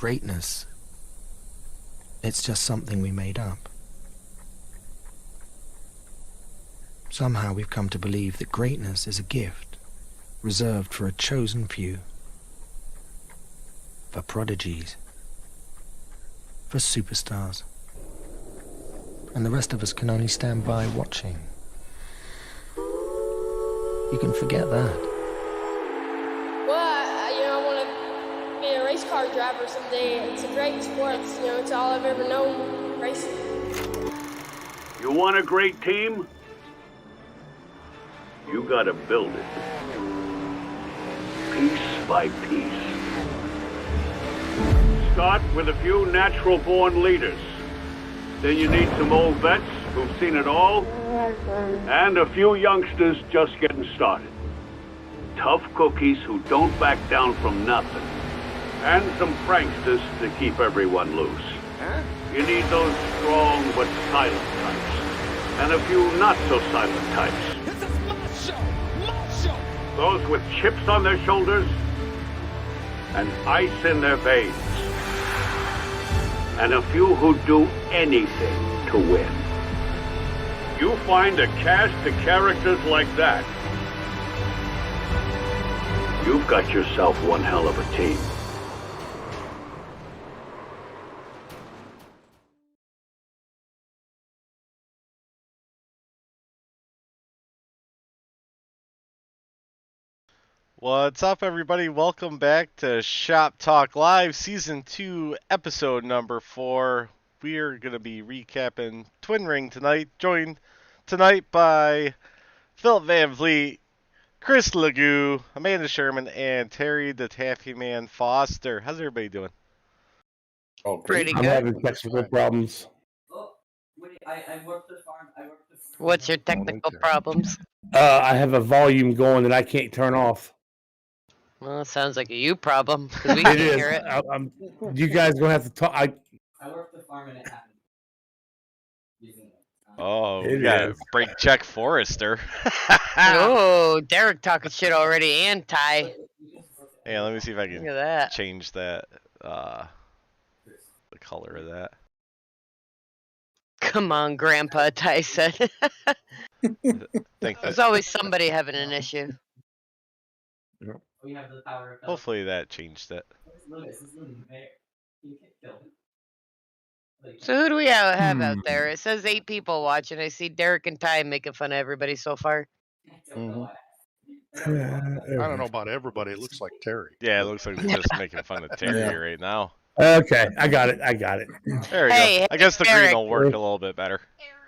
greatness, it's just something we made up. Somehow we've come to believe that greatness is a gift reserved for a chosen few, for prodigies, for superstars, and the rest of us can only stand by watching. You can forget that. I want to be a race car driver someday. It's a great sport. It's all I've ever known, racing. You want a great team? You gotta build it. Piece by piece. Start with a few natural-born leaders. Then you need some old vets who've seen it all, and a few youngsters just getting started. Tough cookies who don't back down from nothing. And some pranksters to keep everyone loose. You need those strong but silent types. And a few not-so-silent types. This is my show! My show! Those with chips on their shoulders and ice in their veins. And a few who'd do anything to win. You find a cast of characters like that, you've got yourself one hell of a team. What's up, everybody? Welcome back to Shop Talk Live, Season 2, Episode number 4. We're going to be recapping Twin Ring tonight, joined tonight by Philip Van Vliet, Chris Legoo, Amanda Sherman, and Terry the Taffy Man Foster. How's everybody doing? Oh, great. I'm having technical problems. I work the farm. What's your technical problems? I have a volume going that I can't turn off. Well, it sounds like a you problem, because we can't hear it. You guys gonna have to talk. I work the farm and it happened. Oh, we got Break Check Forrester. Oh, Derek talking shit already, and Ty. Yeah, let me see if I Look at that. can change that, the color of that. Come on, Grandpa, Ty said. Think There's that, always somebody having an issue. We have the power of hopefully that changed it. So who do we have out there? It says 8 people watching. I see Derek and Ty making fun of everybody so far. I don't know about everybody. It looks like Terry. Yeah, it looks like we're just making fun of Terry right now. Okay, I got it. There we go. I guess the Derek. green will work a little bit better.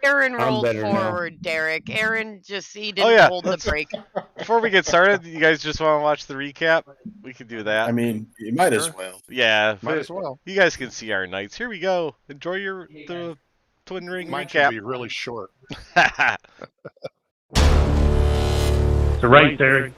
Aaron I'm rolled better forward, Derek. Aaron he didn't hold the brake. Before we get started, you guys just want to watch the recap? We could do that. I mean, you might as well. Yeah, Might as well. you guys can see our nights. Here we go. Enjoy the Twin Ring Mine should recap. be really short. The right there.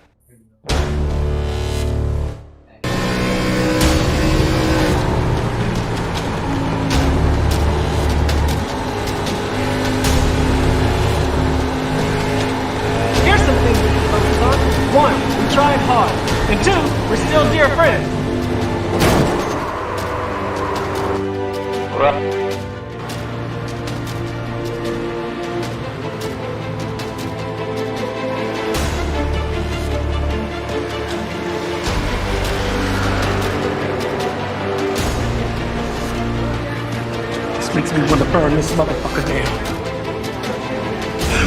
Here's some things we can focus on. 1, we tried hard. And 2, we're still dear friends. This makes me want to burn this motherfucker down.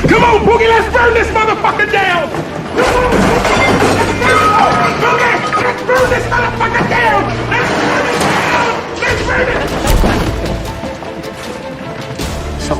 Come on, Boogie, let's burn this motherfucker down! Boogie, let's burn this motherfucker down! Let's burn it! So,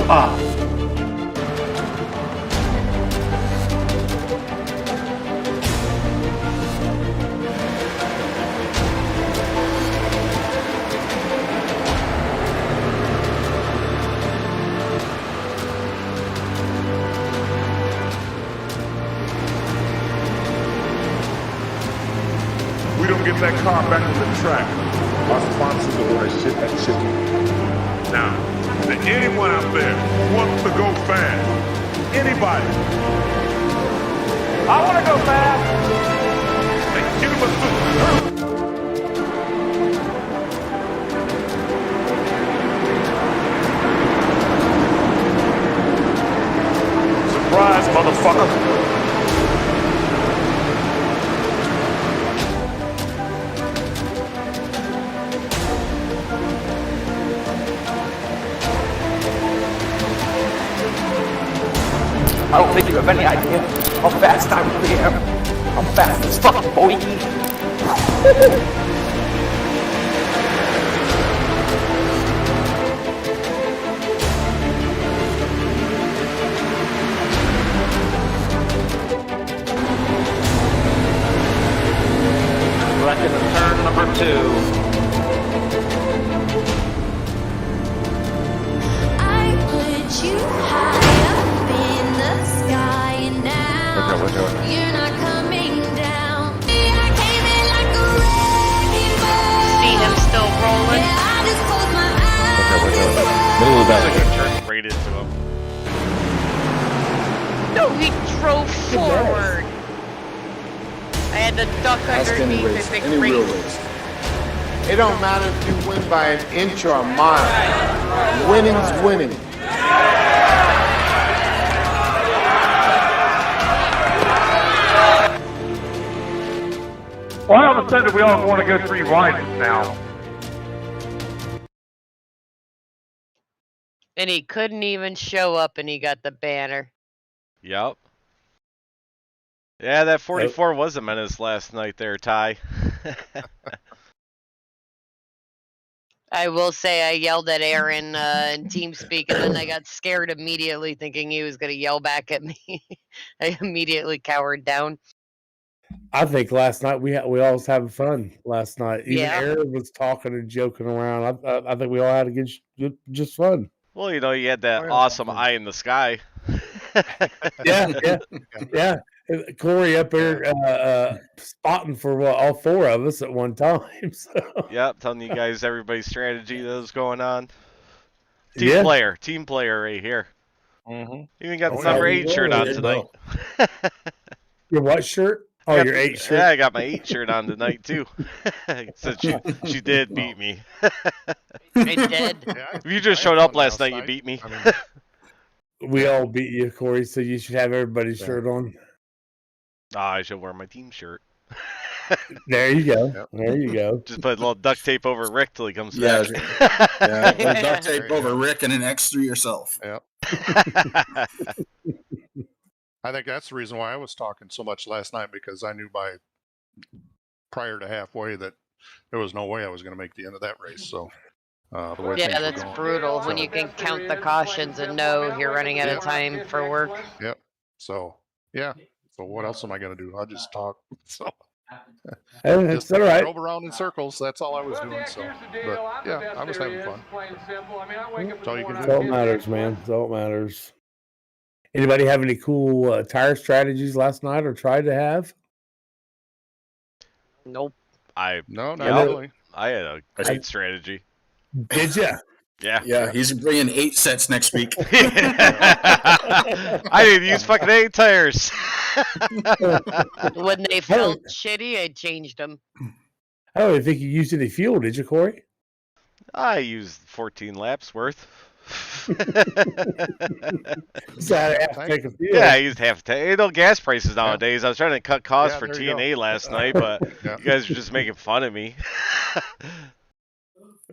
we don't get that car back on the track, our sponsors are gonna ship that shit. Now, to anyone out there who wants to go fast, anybody, I want to go fast. then give them a super. motherfucker. I don't think you have any idea how fast I really am. I'm fast as fuck, boy. Wrecking the turn number 2. You high up in the sky and now you're not coming down. I came in like a wrecking ball. See him still rolling. Yeah, I just closed my eyes. Middle of that. Like turned right into him. No, he drove forward. I had to duck underneath if it raced. It don't matter if you win by an inch or a mile. Winning's winning. Why all of a sudden we all want to go 3 rides now? And he couldn't even show up and he got the banner. Yep. Yeah, that 44 was a menace last night there, Ty. I will say I yelled at Aaron in TeamSpeak and then I got scared immediately thinking he was going to yell back at me. I immediately cowered down. I think last night we all was having fun last night. Even Aaron was talking and joking around. I think we all had a good just fun. Well, you know, you had that awesome eye in the sky. Yeah. Corey up there spotting for all 4 of us at one time. So. Yep, telling you guys everybody's strategy that was going on. Team player right here. Mm-hmm. Even got the number 8 shirt on tonight. Your what shirt? Oh, your 8 shirt? Yeah, I got my 8 shirt on tonight, too. Since she did beat me. I did. If you just showed up last night, you beat me. We all beat you, Corey, so you should have everybody's shirt on. I should wear my team shirt. There you go. Yep. There you go. Just put a little duct tape over Rick till he comes back. Put duct tape over Rick and an X through yourself. Yep. I think that's the reason why I was talking so much last night, because I knew prior to halfway that there was no way I was going to make the end of that race. So, the way yeah, that's brutal when you can count the cautions and know you're running out of time for work. Yep. So, yeah. So what else am I going to do? I'll just talk. So, that's all right. Drove around in circles. That's all I was doing. So, but yeah, I was having fun. That's all you can do. That's all it matters, man. That's all it matters. Anybody have any cool tire strategies last night or tried to have? Nope. No, not really. I had a great strategy. Did you? Yeah. Yeah, he's bringing 8 sets next week. I didn't use fucking 8 tires. When they felt shitty, I changed them. I don't even think you used any fuel, did you, Corey? I used 14 laps worth. So I have to take a fuel. Yeah, I used half tank. You know, gas prices nowadays. I was trying to cut costs for T&A last night, but you guys were just making fun of me.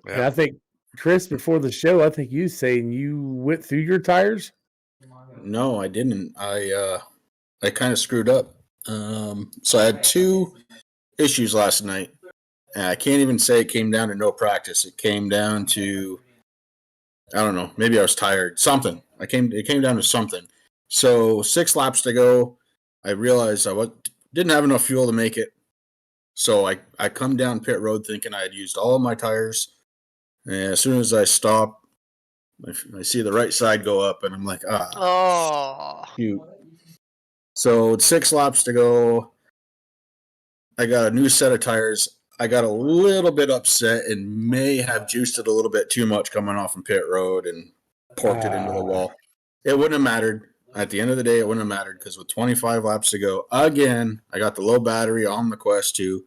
And I think, Chris, before the show, I think you saying you went through your tires. No, I didn't. I kind of screwed up. So I had 2 issues last night. And I can't even say it came down to no practice. It came down to, I don't know, maybe I was tired. Something. It came down to something. So 6 laps to go, I realized I didn't have enough fuel to make it. So I come down pit road thinking I had used all of my tires. And as soon as I stop, I see the right side go up, and I'm like, shoot. So 6 laps to go. I got a new set of tires. I got a little bit upset and may have juiced it a little bit too much coming off from pit road and porked it into the wall. It wouldn't have mattered. At the end of the day, it wouldn't have mattered because with 25 laps to go, again, I got the low battery on the Quest 2.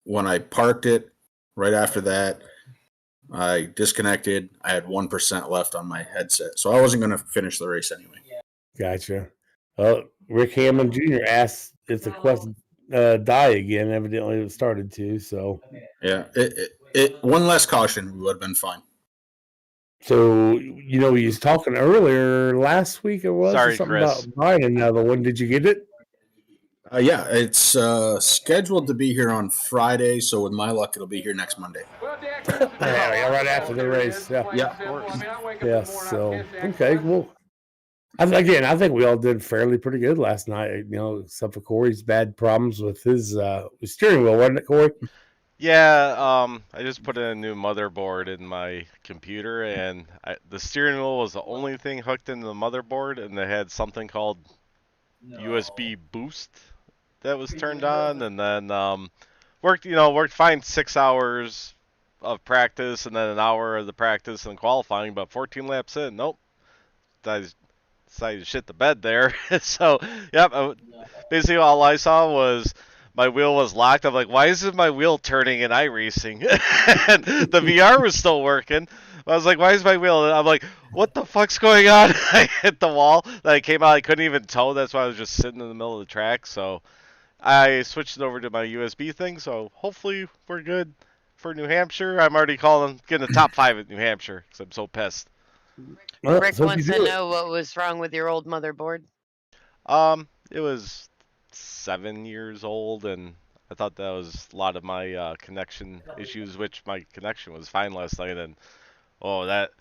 When I parked it right after that, I disconnected. I had 1% left on my headset, so I wasn't going to finish the race anyway. Gotcha. Rick Hammond Jr. asked if the quest die again. Evidently, it started to. So Yeah, it one less caution would have been fine. So, he was talking earlier last week, Sorry, something Chris. about buying another one. Did you get it? Yeah, it's scheduled to be here on Friday, so with my luck, it'll be here next Monday. Yeah, right after the race. Yeah. Of course. Yes. So, okay, well, I think we all did fairly pretty good last night, except for Corey's bad problems with his steering wheel, wasn't it, Corey? Yeah, I just put in a new motherboard in my computer, and the steering wheel was the only thing hooked into the motherboard, and they had something called USB boost that was turned on, and then worked fine 6 hours of practice, and then an hour of the practice and qualifying, but 14 laps in, nope, I decided to shit the bed there. So, yep, basically all I saw was my wheel was locked. I'm like, why isn't my wheel turning in iRacing? And the VR was still working. I was like, why is my wheel? And I'm like, what the fuck's going on? I hit the wall. I came out. I couldn't even tow. That's why I was just sitting in the middle of the track. So I switched it over to my USB thing. So hopefully we're good for New Hampshire. I'm already getting the top 5 at New Hampshire because I'm so pissed. Rick wants to know what was wrong with your old motherboard. It was 7 years old, and I thought that was a lot of my connection issues, which my connection was fine last night, and that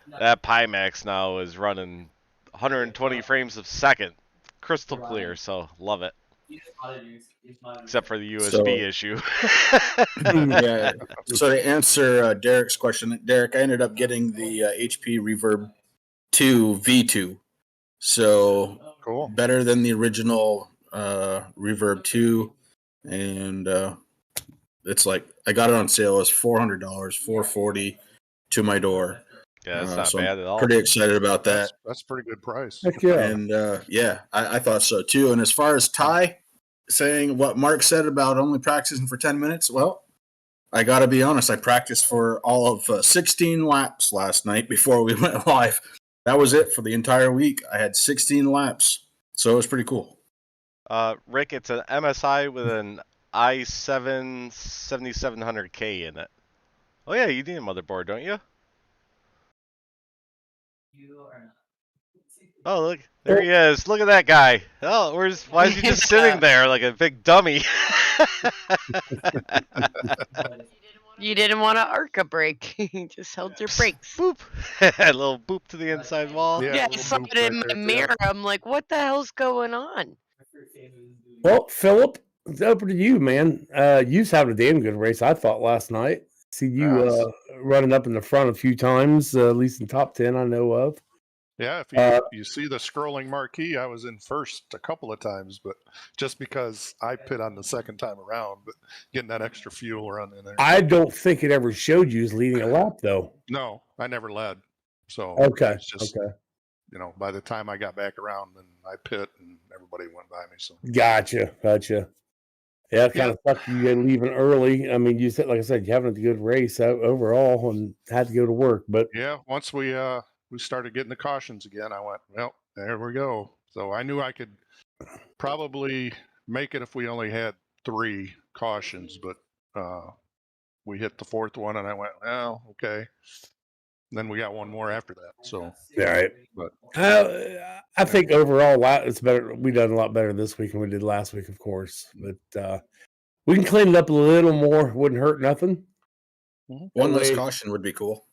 Pimax now is running 120 frames a second, crystal clear, so love it. Except for the USB issue. Yeah. So to answer Derek's question, Derek, I ended up getting the HP Reverb 2 V2. So cool. Better than the original Reverb 2, and it's like I got it on sale as $400, $440 to my door. Yeah, that's not so bad at all. Pretty excited about that. That's a pretty good price. Heck yeah. And I thought so too. And as far as Ty saying what Mark said about only practicing for 10 minutes, well, I got to be honest. I practiced for all of 16 laps last night before we went live. That was it for the entire week. I had 16 laps, so it was pretty cool. Rick, it's an MSI with an i7 7700K in it. Oh yeah, you need a motherboard, don't you? Oh look, there he is. Look at that guy. Oh, why is he just sitting there like a big dummy? You didn't want to ARCA brake. You just held your brakes. Boop. A little boop to the inside wall. Yeah, I saw it in my mirror. I'm like, what the hell's going on? Well, Philip, it's over to you, man. You was having a damn good race, I thought, last night. See you running up in the front a few times, at least in top 10 I know of. Yeah, if you see the scrolling marquee, I was in first a couple of times, but just because I pit on the second time around, but getting that extra fuel run in there. I don't think it ever showed you as leading a lap, though. No, I never led. So okay, it's just, by the time I got back around, then I pit and everybody went by me. So Gotcha. Yeah, it kind of sucked you leaving early. I mean, you said, like I said, you having a good race overall and had to go to work. But yeah, once we started getting the cautions again, I went, well, there we go. So I knew I could probably make it if we only had 3 cautions, but we hit the 4th one, and I went, well, okay. And then we got one more after that. So all right, but I think overall it's better. We done a lot better this week than we did last week, of course. But we can clean it up a little more. Wouldn't hurt nothing. One less caution would be cool.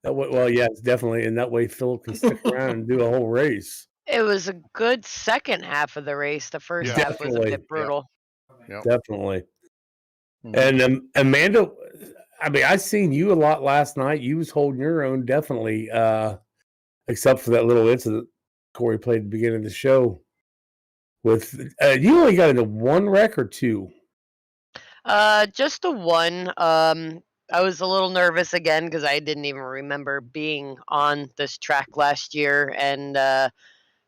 Well, yeah, it's definitely. And that way Philip can stick around and do a whole race. It was a good second half of the race. The first half was a bit brutal. Yeah. Definitely. And Amanda, I mean, I seen you a lot last night. You was holding your own, definitely, except for that little incident Corey played at the beginning of the show. With you only got into 1 wreck or 2? Just a 1. I was a little nervous again because I didn't even remember being on this track last year, and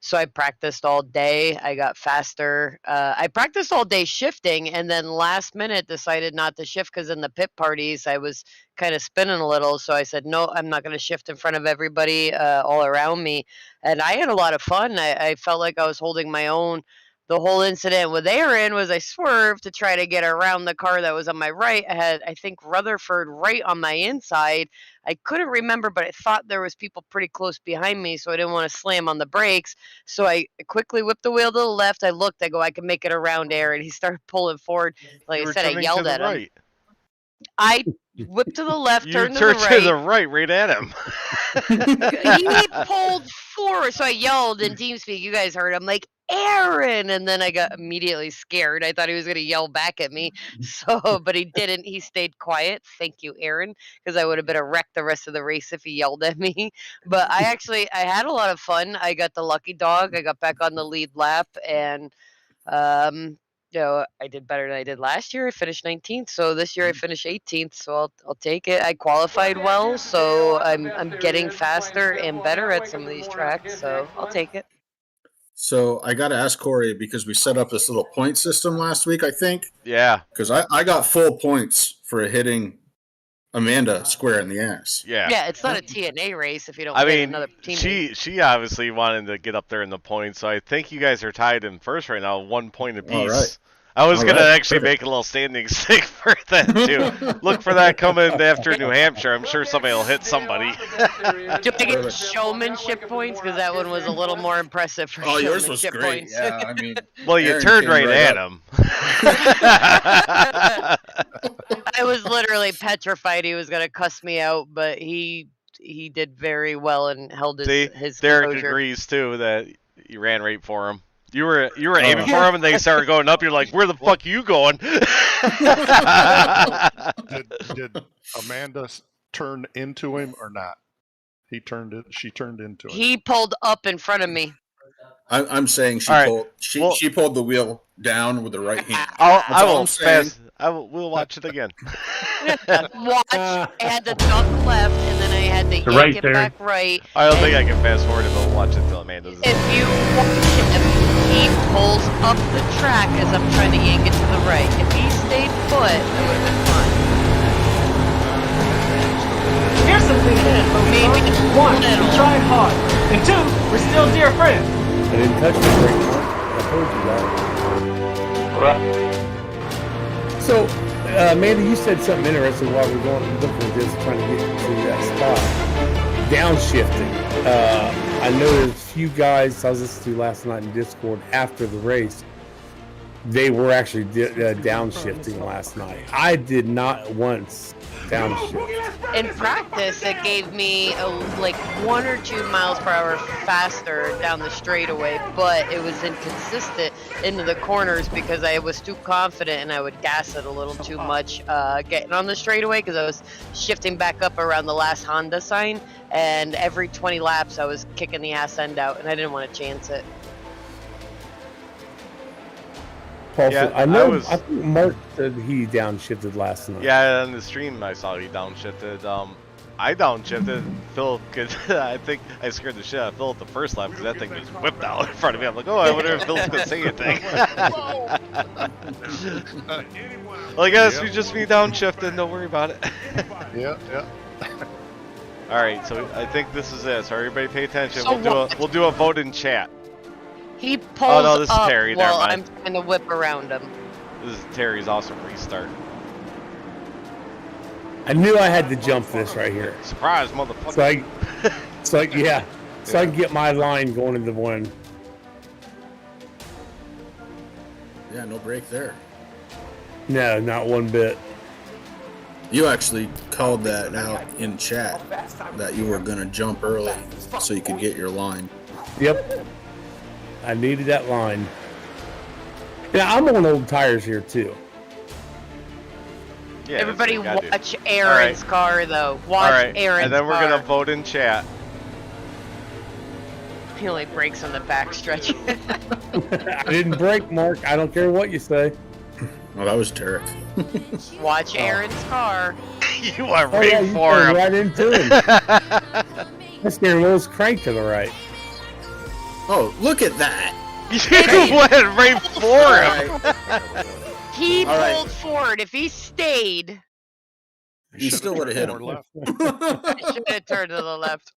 So I practiced all day. I got faster. I practiced all day shifting, and then last minute decided not to shift because in the pit parties I was kind of spinning a little. So I said, no, I'm not going to shift in front of everybody all around me. And I had a lot of fun. I felt like I was holding my own. The whole incident with Aaron was I swerved to try to get around the car that was on my right. I had, I think, Rutherford right on my inside. I couldn't remember, but I thought there was people pretty close behind me, so I didn't want to slam on the brakes. So I quickly whipped the wheel to the left. I looked. I go, I can make it around Aaron. He started pulling forward. Like You I were said, I turning yelled to at the him. right. I whipped to the left, You turned to turned the to right. the right at him. He pulled forward, so I yelled in TeamSpeak. You guys heard him, like Aaron, and then I got immediately scared. I thought he was going to yell back at me, so but he didn't. He stayed quiet. Thank you, Aaron, because I would have been a wreck the rest of the race if he yelled at me. But I had a lot of fun. I got the lucky dog. I got back on the lead lap, and I did better than I did last year. I finished 19th, so this year I finished 18th. So I'll take it. I qualified well, so I'm getting faster and better at some of these tracks. So I'll take it. So I got to ask Corey because we set up this little point system last week, I think. Yeah. Because I got full points for hitting Amanda square in the ass. Yeah. Yeah, it's not a T&A race if you don't I win mean, another team. she obviously wanted to get up there in the points, so I think you guys are tied in first right now, 1 point apiece. All right. I was All going to right, actually perfect. make a little standing stick for that, too. Look for that coming after New Hampshire. I'm sure somebody will hit somebody. Do I get showmanship points? Because that one was a little more impressive for Oh, yours was showmanship great. points. Yeah, I mean, Well, you Aaron turned came right at up. him. I was literally petrified he was going to cuss me out, but he did very well and held See, his Derek composure. agrees, too, that you ran right for him. You were aiming for him, and they started going up. You're like, where the fuck are you going? Did Amanda turn into him or not? She turned into him. He pulled up in front of me. I'm saying she All right. pulled she pulled the wheel down with the right hand. We'll watch it again. Watch. I had to duck left, and then I had to yank right it there. back right. I don't think I can fast forward it, but we'll watch it till Amanda's. If you watch him, he pulls up the track as I'm trying to yank it to the right. If he stayed put, it would have been fun. Here's some things that Maybe one, we little. tried hard, and two, we're still dear friends. I didn't touch the brake, Mark. I told you that. So, Amanda, you said something interesting while we were going looking at this, trying to get to that spot. Downshifting. I know there's a few guys I was listening to last night in Discord after the race. They were actually downshifting last night. I did not once downshift. In practice, it gave me like 1 or 2 miles per hour faster down the straightaway, but it was inconsistent into the corners because I was too confident and I would gas it a little too much getting on the straightaway because I was shifting back up around the last Honda sign, and every 20 laps I was kicking the ass end out, and I didn't want to chance it. Paul, Yeah, I know. I I think Mark said he downshifted last night. Yeah, on the stream I saw he downshifted. I downshifted. Phil could. I think I scared the shit out of Phil at the first lap because that thing just whipped out in front of me. I'm like, oh, I wonder if Phil's gonna say anything. Well, I guess we just be downshifted. Don't worry about it. Yeah. All right, so I think this is it. So everybody, pay attention. So We'll do a vote in chat. He pulls no, this is up Terry, never while I'm mind. trying to whip around him. This is Terry's awesome restart. I knew I had to jump this right here. Surprise, motherfucker! So I can get my line going into one. Yeah, no break there. No, not one bit. You actually called that out in chat that you were going to jump early so you could get your line. Yep. I needed that line. Yeah, I'm on old tires here too. Yeah, Everybody that's what you gotta watch do. Aaron's All right. car, though. Watch All right, Aaron's and then we're car. gonna vote in chat. He only breaks on the backstretch. I didn't break, Mark. I don't care what you say. Well, that was Derek. Watch Aaron's car. You are Oh, yeah, you for turned him. right into him. That steering wheel's cranked to the right. Oh, look at that. You went right for him. He All right. pulled forward. If he stayed, You still would have hit him. I should have turned to the left.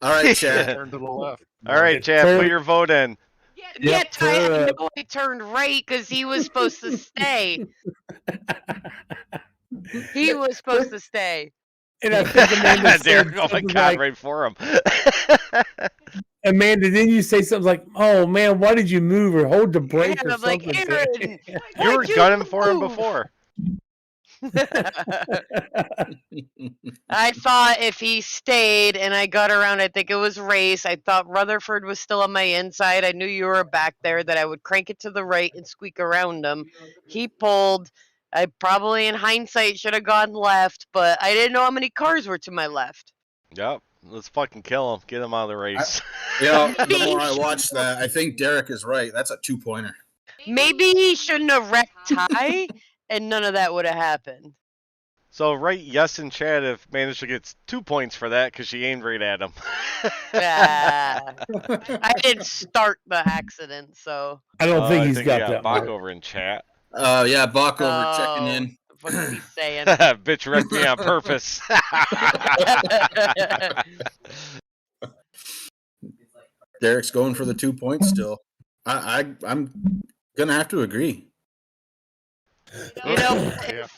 All right, Chad. Turn to the left. All right, Chad, put your vote in. Yeah, I know he turned right because he was supposed to stay. He was supposed to stay. And I think Amanda said Oh my something God, like, right for him. Amanda, didn't you say something like, "Oh man, why did you move or hold the brake Yeah, or I'm like, something?" Aaron, You were gunning for him before. I thought if he stayed and I got around, I think it was race. I thought Rutherford was still on my inside. I knew you were back there, that I would crank it to the right and squeak around him. He pulled. I probably, in hindsight, should have gone left, but I didn't know how many cars were to my left. Yep. Let's fucking kill him. Get him out of the race. The more I watch that, I think Derek is right. That's a 2-pointer. Maybe he shouldn't have wrecked Ty, and none of that would have happened. So, right, Yes and Chad have managed to get 2 points for that because she aimed right at him. I didn't start the accident, so. I don't think I he's think got we that Bach mark. over in chat. Yeah, Bach over checking in. What is he saying? Bitch wrecked me on purpose. Derek's going for the 2 points still. I'm gonna have to agree. You know,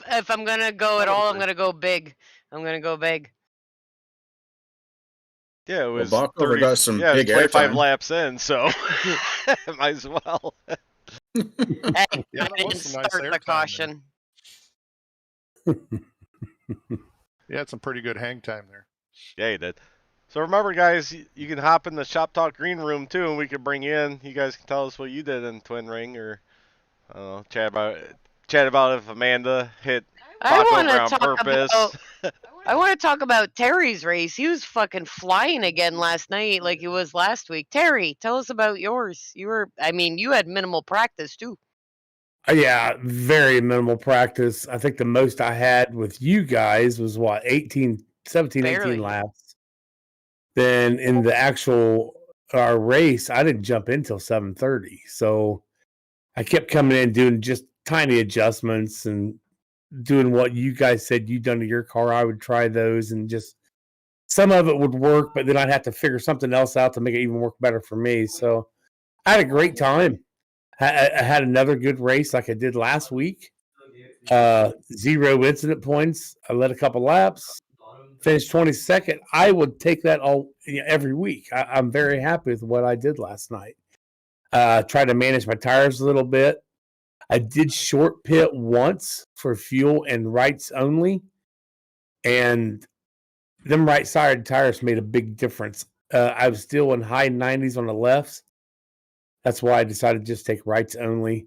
if I'm gonna go at all, I'm gonna go big. I'm gonna go big. Yeah, it was Bach over 30, got some yeah, it was big 25 airtime. laps in, so might as well. Hey, Yeah, I that didn't was some nice start air the time caution. You had some pretty good hang time there. Yeah, you did. So remember, guys, you can hop in the Shop Talk green room too, and we can bring you in. You guys can tell us what you did in Twin Ring, or I don't know, chat about if Amanda hit I Bach want over to on talk purpose. about. I want to talk about Terry's race. He was fucking flying again last night, like he was last week. Terry, tell us about yours. You had minimal practice too. Yeah, very minimal practice. I think the most I had with you guys was 17, Barely. 18 laps. Then in the actual race, I didn't jump in till 7:30. So I kept coming in doing just tiny adjustments and doing what you guys said you'd done to your car. I would try those, and just some of it would work, but then I'd have to figure something else out to make it even work better for me. So I had a great time. I had another good race like I did last week. 0 incident points. I led a couple laps, finished 22nd. I would take that every week. I'm very happy with what I did last night. Tried to manage my tires a little bit. I did short pit once for fuel and rights only, and them right-sided tires made a big difference. I was still in high 90s on the lefts. That's why I decided to just take rights only.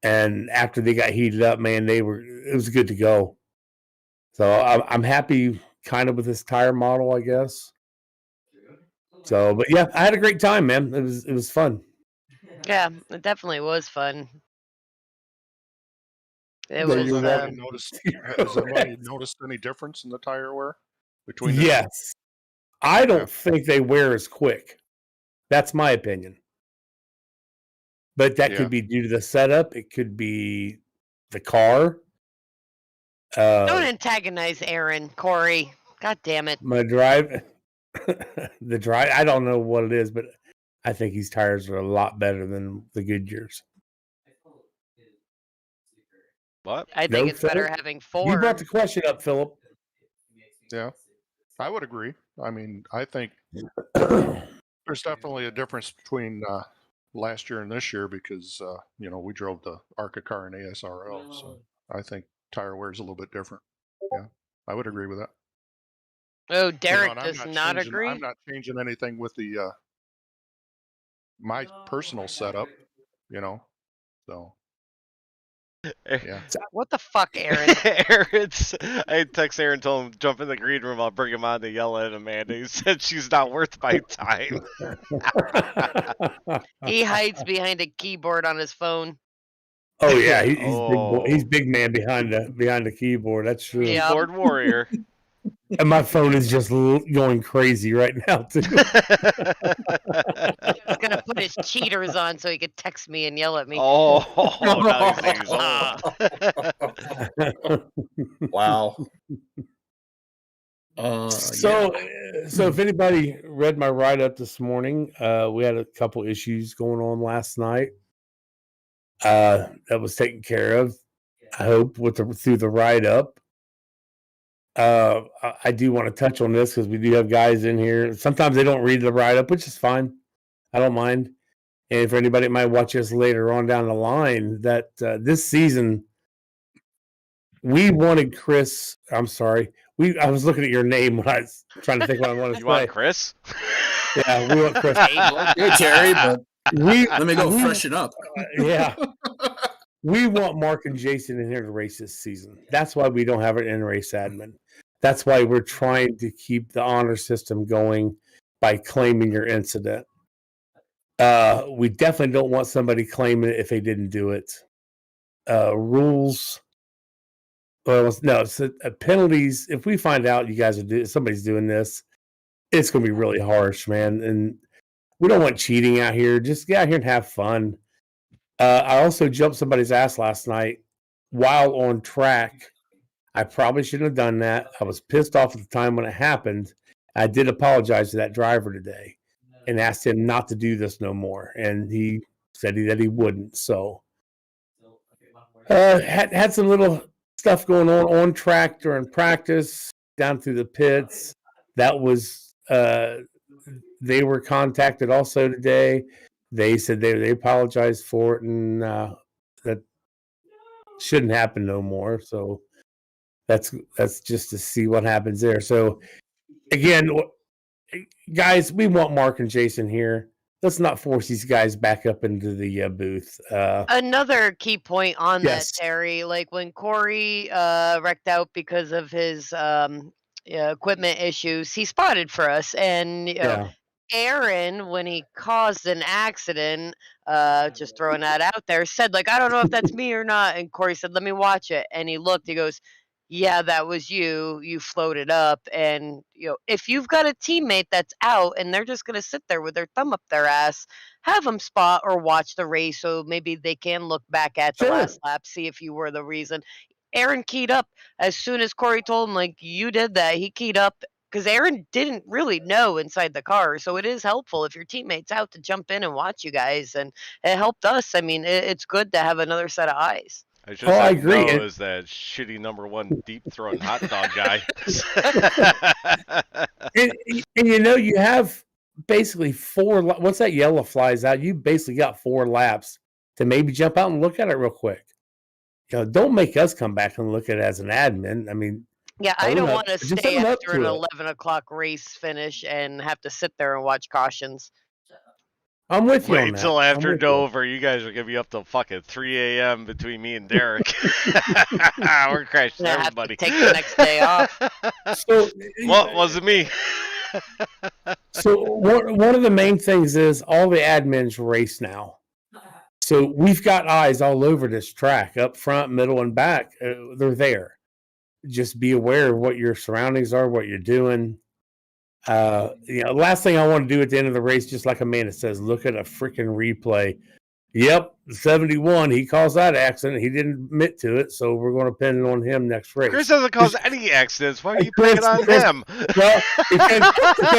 And after they got heated up, man, it was good to go. So I'm happy kind of with this tire model, I guess. So, but yeah, I had a great time, man. It was fun. Yeah, it definitely was fun. It Has was. anybody noticed any difference in the tire wear between? Yes, I don't think they wear as quick. That's my opinion. But that could be due to the setup. It could be the car. Don't antagonize Aaron, Corey. God damn it. My drive, the drive. I don't know what it is, but I think these tires are a lot better than the Goodyears. What? I think it's better having 4. You brought the question up, Philip. Yeah, I would agree. I mean, I think there's definitely a difference between last year and this year because we drove the ARCA car in ASRL, so I think tire wear is a little bit different. Yeah, I would agree with that. Oh, Derek and does not agree. I'm not changing anything with the my personal setup, so. Yeah. What the fuck, Aaron? I text Aaron, told him jump in the green room. I'll bring him on to yell at Amanda. He said she's not worth my time. He hides behind a keyboard on his phone. Oh yeah, he's big man behind the keyboard. That's true. Keyboard warrior. And my phone is just going crazy right now too. He's gonna put his cheaters on so he could text me and yell at me. Oh, now he's old. Wow. So if anybody read my write up this morning, we had a couple issues going on last night. That was taken care of, I hope, through the write up. I do want to touch on this because we do have guys in here. Sometimes they don't read the write up, which is fine. I don't mind. And if anybody might watch us later on down the line, that this season we wanted Chris. I'm sorry. I was looking at your name when I was trying to think what I wanted to say. You want Chris? Yeah, we want Chris. Hey, Terry, but let me go freshen up. Yeah. We want Mark and Jason in here to race this season. That's why we don't have an in-race admin. That's why we're trying to keep the honor system going by claiming your incident. We definitely don't want somebody claiming it if they didn't do it. Rules. Well, no, it's penalties. If we find out you guys somebody's doing this, it's going to be really harsh, man. And we don't want cheating out here. Just get out here and have fun. I also jumped somebody's ass last night while on track. I probably shouldn't have done that. I was pissed off at the time when it happened. I did apologize to that driver today and asked him not to do this no more. And he said that he wouldn't. So had some little stuff going on track during practice, down through the pits. That was they were contacted also today. They said they apologized for it, and that shouldn't happen no more. So that's just to see what happens there. So again, guys, we want Mark and Jason here. Let's not force these guys back up into the booth. Another key point on Yes. that, Terry, like when Corey wrecked out because of his equipment issues, he spotted for us, and Aaron, when he caused an accident, just throwing that out there, said, like, I don't know if that's me or not. And Corey said, let me watch it. And he looked, he goes, yeah, that was you. You floated up. And, if you've got a teammate that's out and they're just going to sit there with their thumb up their ass, have them spot or watch the race so maybe they can look back at the last lap, see if you were the reason. Aaron keyed up as soon as Corey told him, like, you did that. He keyed up. Because Aaron didn't really know inside the car. So it is helpful if your teammate's out to jump in and watch you guys. And it helped us. I mean, it's good to have another set of eyes. I just I agree. Is that shitty number one deep thrown hot dog guy. and you have basically 4. Once that yellow flies out, you basically got 4 laps to maybe jump out and look at it real quick. Don't make us come back and look at it as an admin. I mean, yeah, I don't want to stay after an 11 o'clock race finish and have to sit there and watch cautions. I'm with you. Wait till after Dover. You guys are going to be up till fucking 3 a.m. between me and Derek. We're crashing everybody. Have to take the next day off. So, what wasn't me? So one of the main things is all the admins race now. So we've got eyes all over this track, up front, middle, and back. They're there. Just be aware of what your surroundings are, what you're doing. Last thing I want to do at the end of the race, just like Amanda says, look at a freaking replay. Yep, 71. He caused that accident. He didn't admit to it, so we're going to pin it on him next race. Chris doesn't cause any accidents. Why are you picking on him? Well, because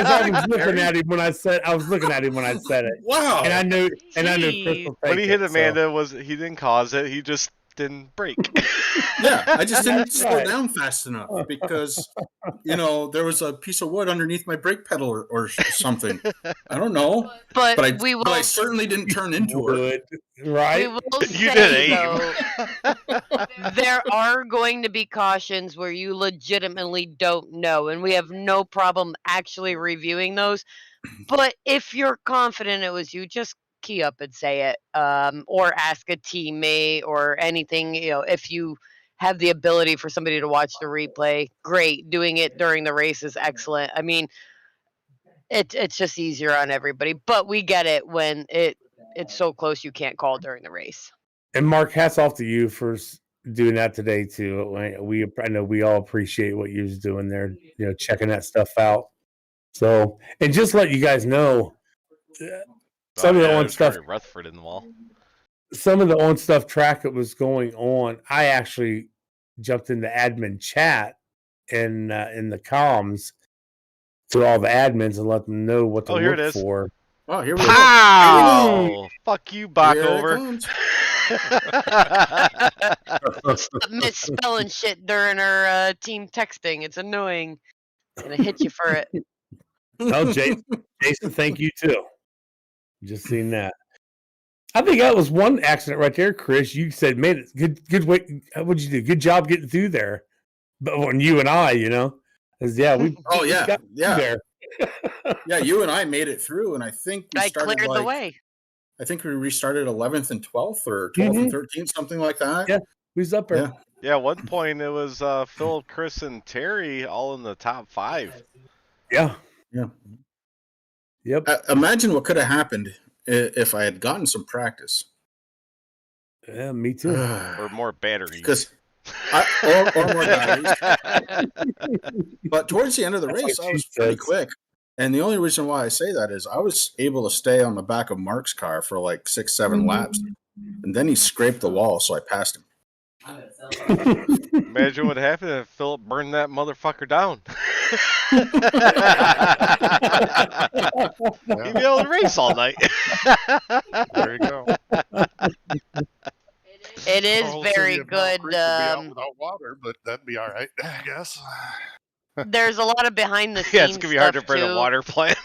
I was looking at him when I said it. Wow. And I knew Chris will when he hit Amanda, so. he didn't cause it. He just didn't break. Yeah, I just didn't slow down fast enough because, there was a piece of wood underneath my brake pedal or something. I don't know. But I certainly didn't turn into her. Right? We will say, though, there are going to be cautions where you legitimately don't know, and we have no problem actually reviewing those. But if you're confident it was you, just key up and say it, or ask a teammate or anything. If you have the ability for somebody to watch the replay, great. Doing it during the race is excellent. I mean, it's just easier on everybody, but we get it when it's so close you can't call during the race. And Mark, hats off to you for doing that today too. I know we all appreciate what you're doing there, checking that stuff out. So, and just let you guys know, some of the on stuff, Corey Rutherford in the wall. some of the on stuff track that was going on, I actually jumped into admin chat in the comms to all the admins and let them know what to here it look is. for. Oh, here we go. Fuck you, Here it Bockover. comes. Stop misspelling shit during our team texting. It's annoying. Gonna hit you for it. Oh, Jason, thank you too. Just seen that. I think that was one accident right there, Chris. You said, "Man, good way. What'd you do? Good job getting through there." But when you and I, because we got through there. Yeah, you and I made it through, and I think we started cleared the way. I think we restarted 11th and 12th, or 12th and 13th, something like that. Yeah, we was up there. Yeah. At one point it was Phil, Chris, and Terry all in the top 5. Yeah. Yep. Imagine what could have happened if I had gotten some practice. Yeah, me too. Or more batteries. Or more batteries. But towards the end of the race, I was pretty quick. And the only reason why I say that is I was able to stay on the back of Mark's car for like 6-7 laps. And then he scraped the wall, so I passed him. Imagine what happened if Philip burned that motherfucker down. He'd be able to race all night. There you go. It is very good. Be out without water, but that'd be all right, I guess. There's a lot of behind the scenes. Yeah, it's gonna be hard to stuff, burn a too. water plant.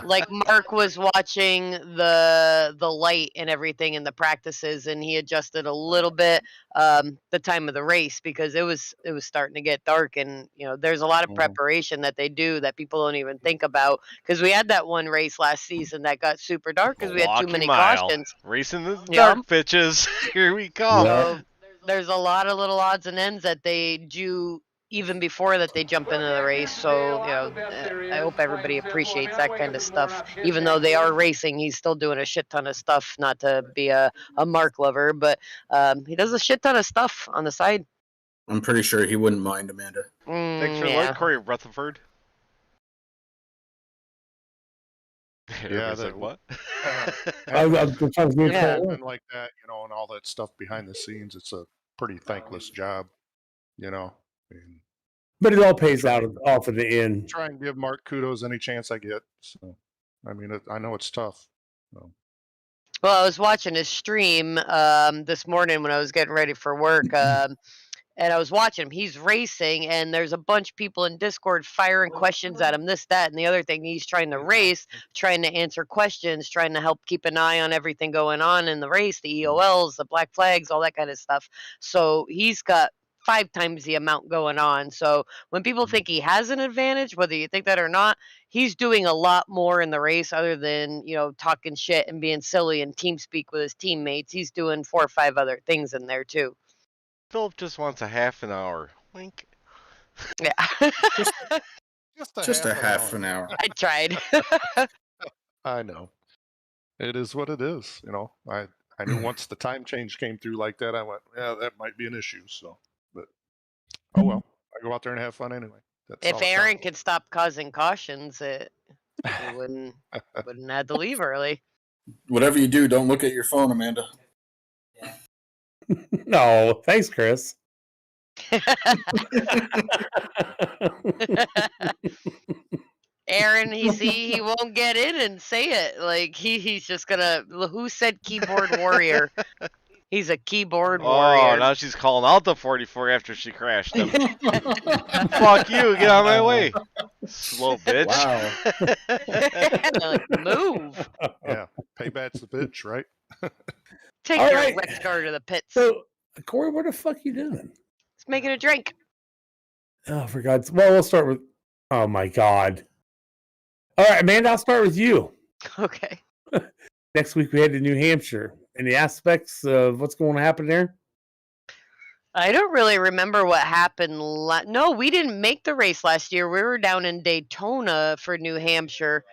Like Mark was watching the light and everything in the practices, and he adjusted a little bit the time of the race because it was starting to get dark, and there's a lot of preparation that they do that people don't even think about, because we had that one race last season that got super dark because we had too many cautions. Racing the dark bitches. Here we come. So there's a lot of little odds and ends that they do even before that they jump into the race. So, I hope everybody appreciates that kind of stuff. Even though they are racing, he's still doing a shit ton of stuff, not to be a Mark lover, but he does a shit ton of stuff on the side. I'm pretty sure he wouldn't mind, Amanda. Thanks for the Corey Rutherford. Yeah, like, what? And like that, and all that stuff behind the scenes, it's a pretty thankless job, But it all pays out off of the end. Try and give Mark kudos any chance I get. So, I mean, I know it's tough. So. Well, I was watching his stream this morning when I was getting ready for work, and I was watching him. He's racing, and there's a bunch of people in Discord firing questions at him, this, that, and the other thing. He's trying to race, trying to answer questions, trying to help keep an eye on everything going on in the race, the EOLs, the black flags, all that kind of stuff. So he's got 5 times the amount going on. So when people think he has an advantage, whether you think that or not, he's doing a lot more in the race other than, talking shit and being silly and team speak with his teammates. He's doing 4 or 5 other things in there too. Philip just wants a half an hour. Wink. Yeah. just a half an hour. I tried. I know. It is what it is. I knew once the time change came through like that, I went, yeah, that might be an issue. So, but oh well, I go out there and have fun anyway. If Aaron could stop causing cautions, it wouldn't have to leave early. Whatever you do, don't look at your phone, Amanda. No, thanks, Chris. Aaron, he won't get in and say it. Like he's just gonna. Who said keyboard warrior? He's a keyboard warrior. Oh, now she's calling out the 44 after she crashed him. Fuck you! Get out of my way, slow bitch. Wow. Like, move. Yeah, payback's the bitch, right? Take All your right. Rex car to the pits. So, Corey, what the fuck you doing? It's making a drink. Oh, for God's... Well, we'll start with... Oh, my God. All right, Amanda, I'll start with you. Okay. Next week, we head to New Hampshire. Any aspects of what's going to happen there? I don't really remember what happened. No, we didn't make the race last year. We were down in Daytona for New Hampshire.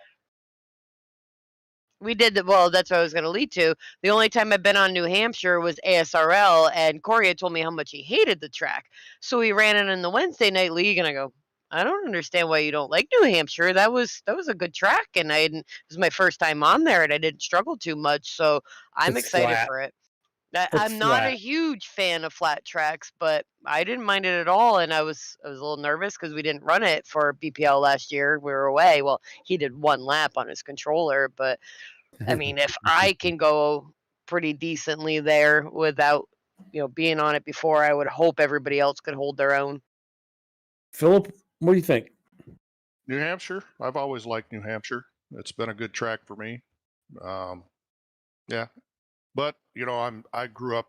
We did the well. That's what I was going to lead to. The only time I've been on New Hampshire was ASRL, and Corey had told me how much he hated the track. So we ran it in the Wednesday night league, and I go, I don't understand why you don't like New Hampshire. That was a good track, and it was my first time on there, and I didn't struggle too much. So I'm It's excited flat. for it. It's I'm not a flat. huge fan of flat tracks, but I didn't mind it at all, and I was a little nervous because we didn't run it for BPL last year. We were away. Well, he did one lap on his controller, but I mean, if I can go pretty decently there without being on it before, I would hope everybody else could hold their own. Philip, what do you think? New Hampshire. I've always liked New Hampshire. It's been a good track for me. Yeah, but I grew up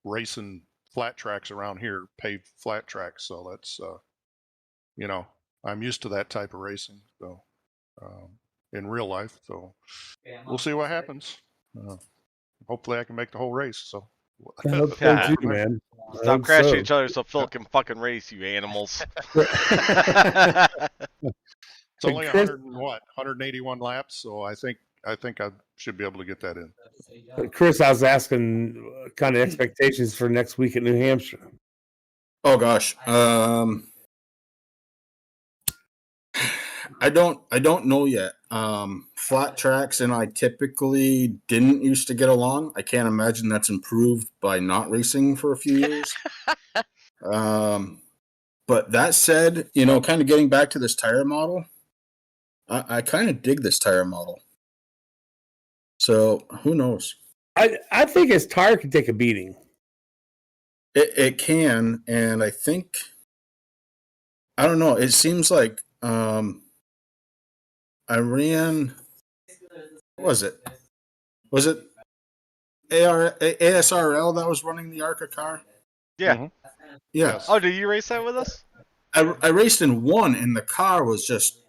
racing flat tracks around here, paved flat tracks. So that's I'm used to that type of racing. So in real life, so we'll see what happens. Hopefully, I can make the whole race. So. I hope so too, man. Stop crashing each other so Phil can fucking race, you animals. It's only 181 laps, so I think I should be able to get that in. Chris, I was asking kind of expectations for next week at New Hampshire. Oh gosh, I don't know yet. Flat tracks and I typically didn't used to get along. I can't imagine that's improved by not racing for a few years. But that said, kind of getting back to this tire model, I kind of dig this tire model. So who knows? I think his tire can take a beating. It can, and I think I don't know. It seems like I ran. What was it? Was it ASRL that was running the ARCA car? Yeah. Mm-hmm. Yeah. Oh, did you race that with us? I raced in one, and the car was just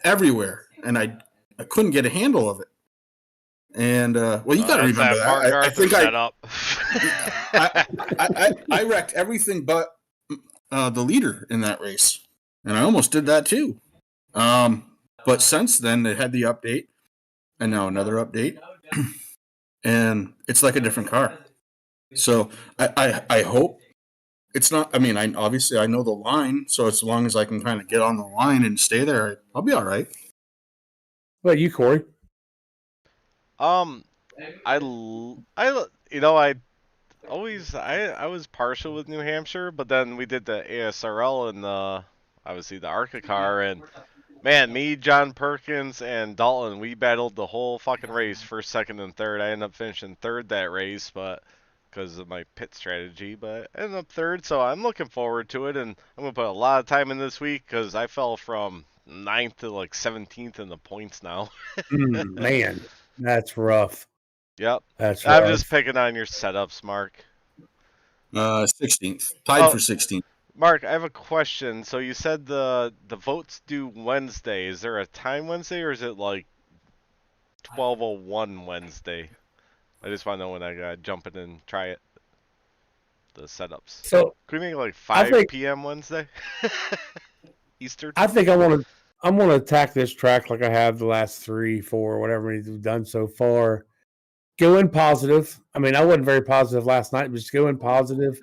everywhere, and I couldn't get a handle of it. And you got to remember that. I think I wrecked everything but the leader in that race, and I almost did that too. But since then, they had the update, and now another update, and it's like a different car. So I hope it's not. I mean, obviously I know the line, so as long as I can kind of get on the line and stay there, I'll be all right. What about you, Corey? I was partial with New Hampshire, but then we did the ASRL and obviously the ARCA car, and man, me, John Perkins, and Dalton, we battled the whole fucking race, first, second, and third. I ended up finishing third that race, but because of my pit strategy, but I ended up third, so I'm looking forward to it, and I'm gonna put a lot of time in this week because I fell from 9th to like 17th in the points now. Man, that's rough. Yep. That's I'm rough. just picking on your setups, Mark. 16th. Tied for 16th. Mark, I have a question. So you said the votes due Wednesday. Is there a time Wednesday, or is it like 12:01 Wednesday? I just want to know when I gotta jump in and try it. The setups. So could we make it like 5 p.m. Wednesday? Eastern? I think I'm gonna attack this track like I have the last 3, 4, whatever we've done so far. Go in positive. I mean, I wasn't very positive last night, but just go in positive.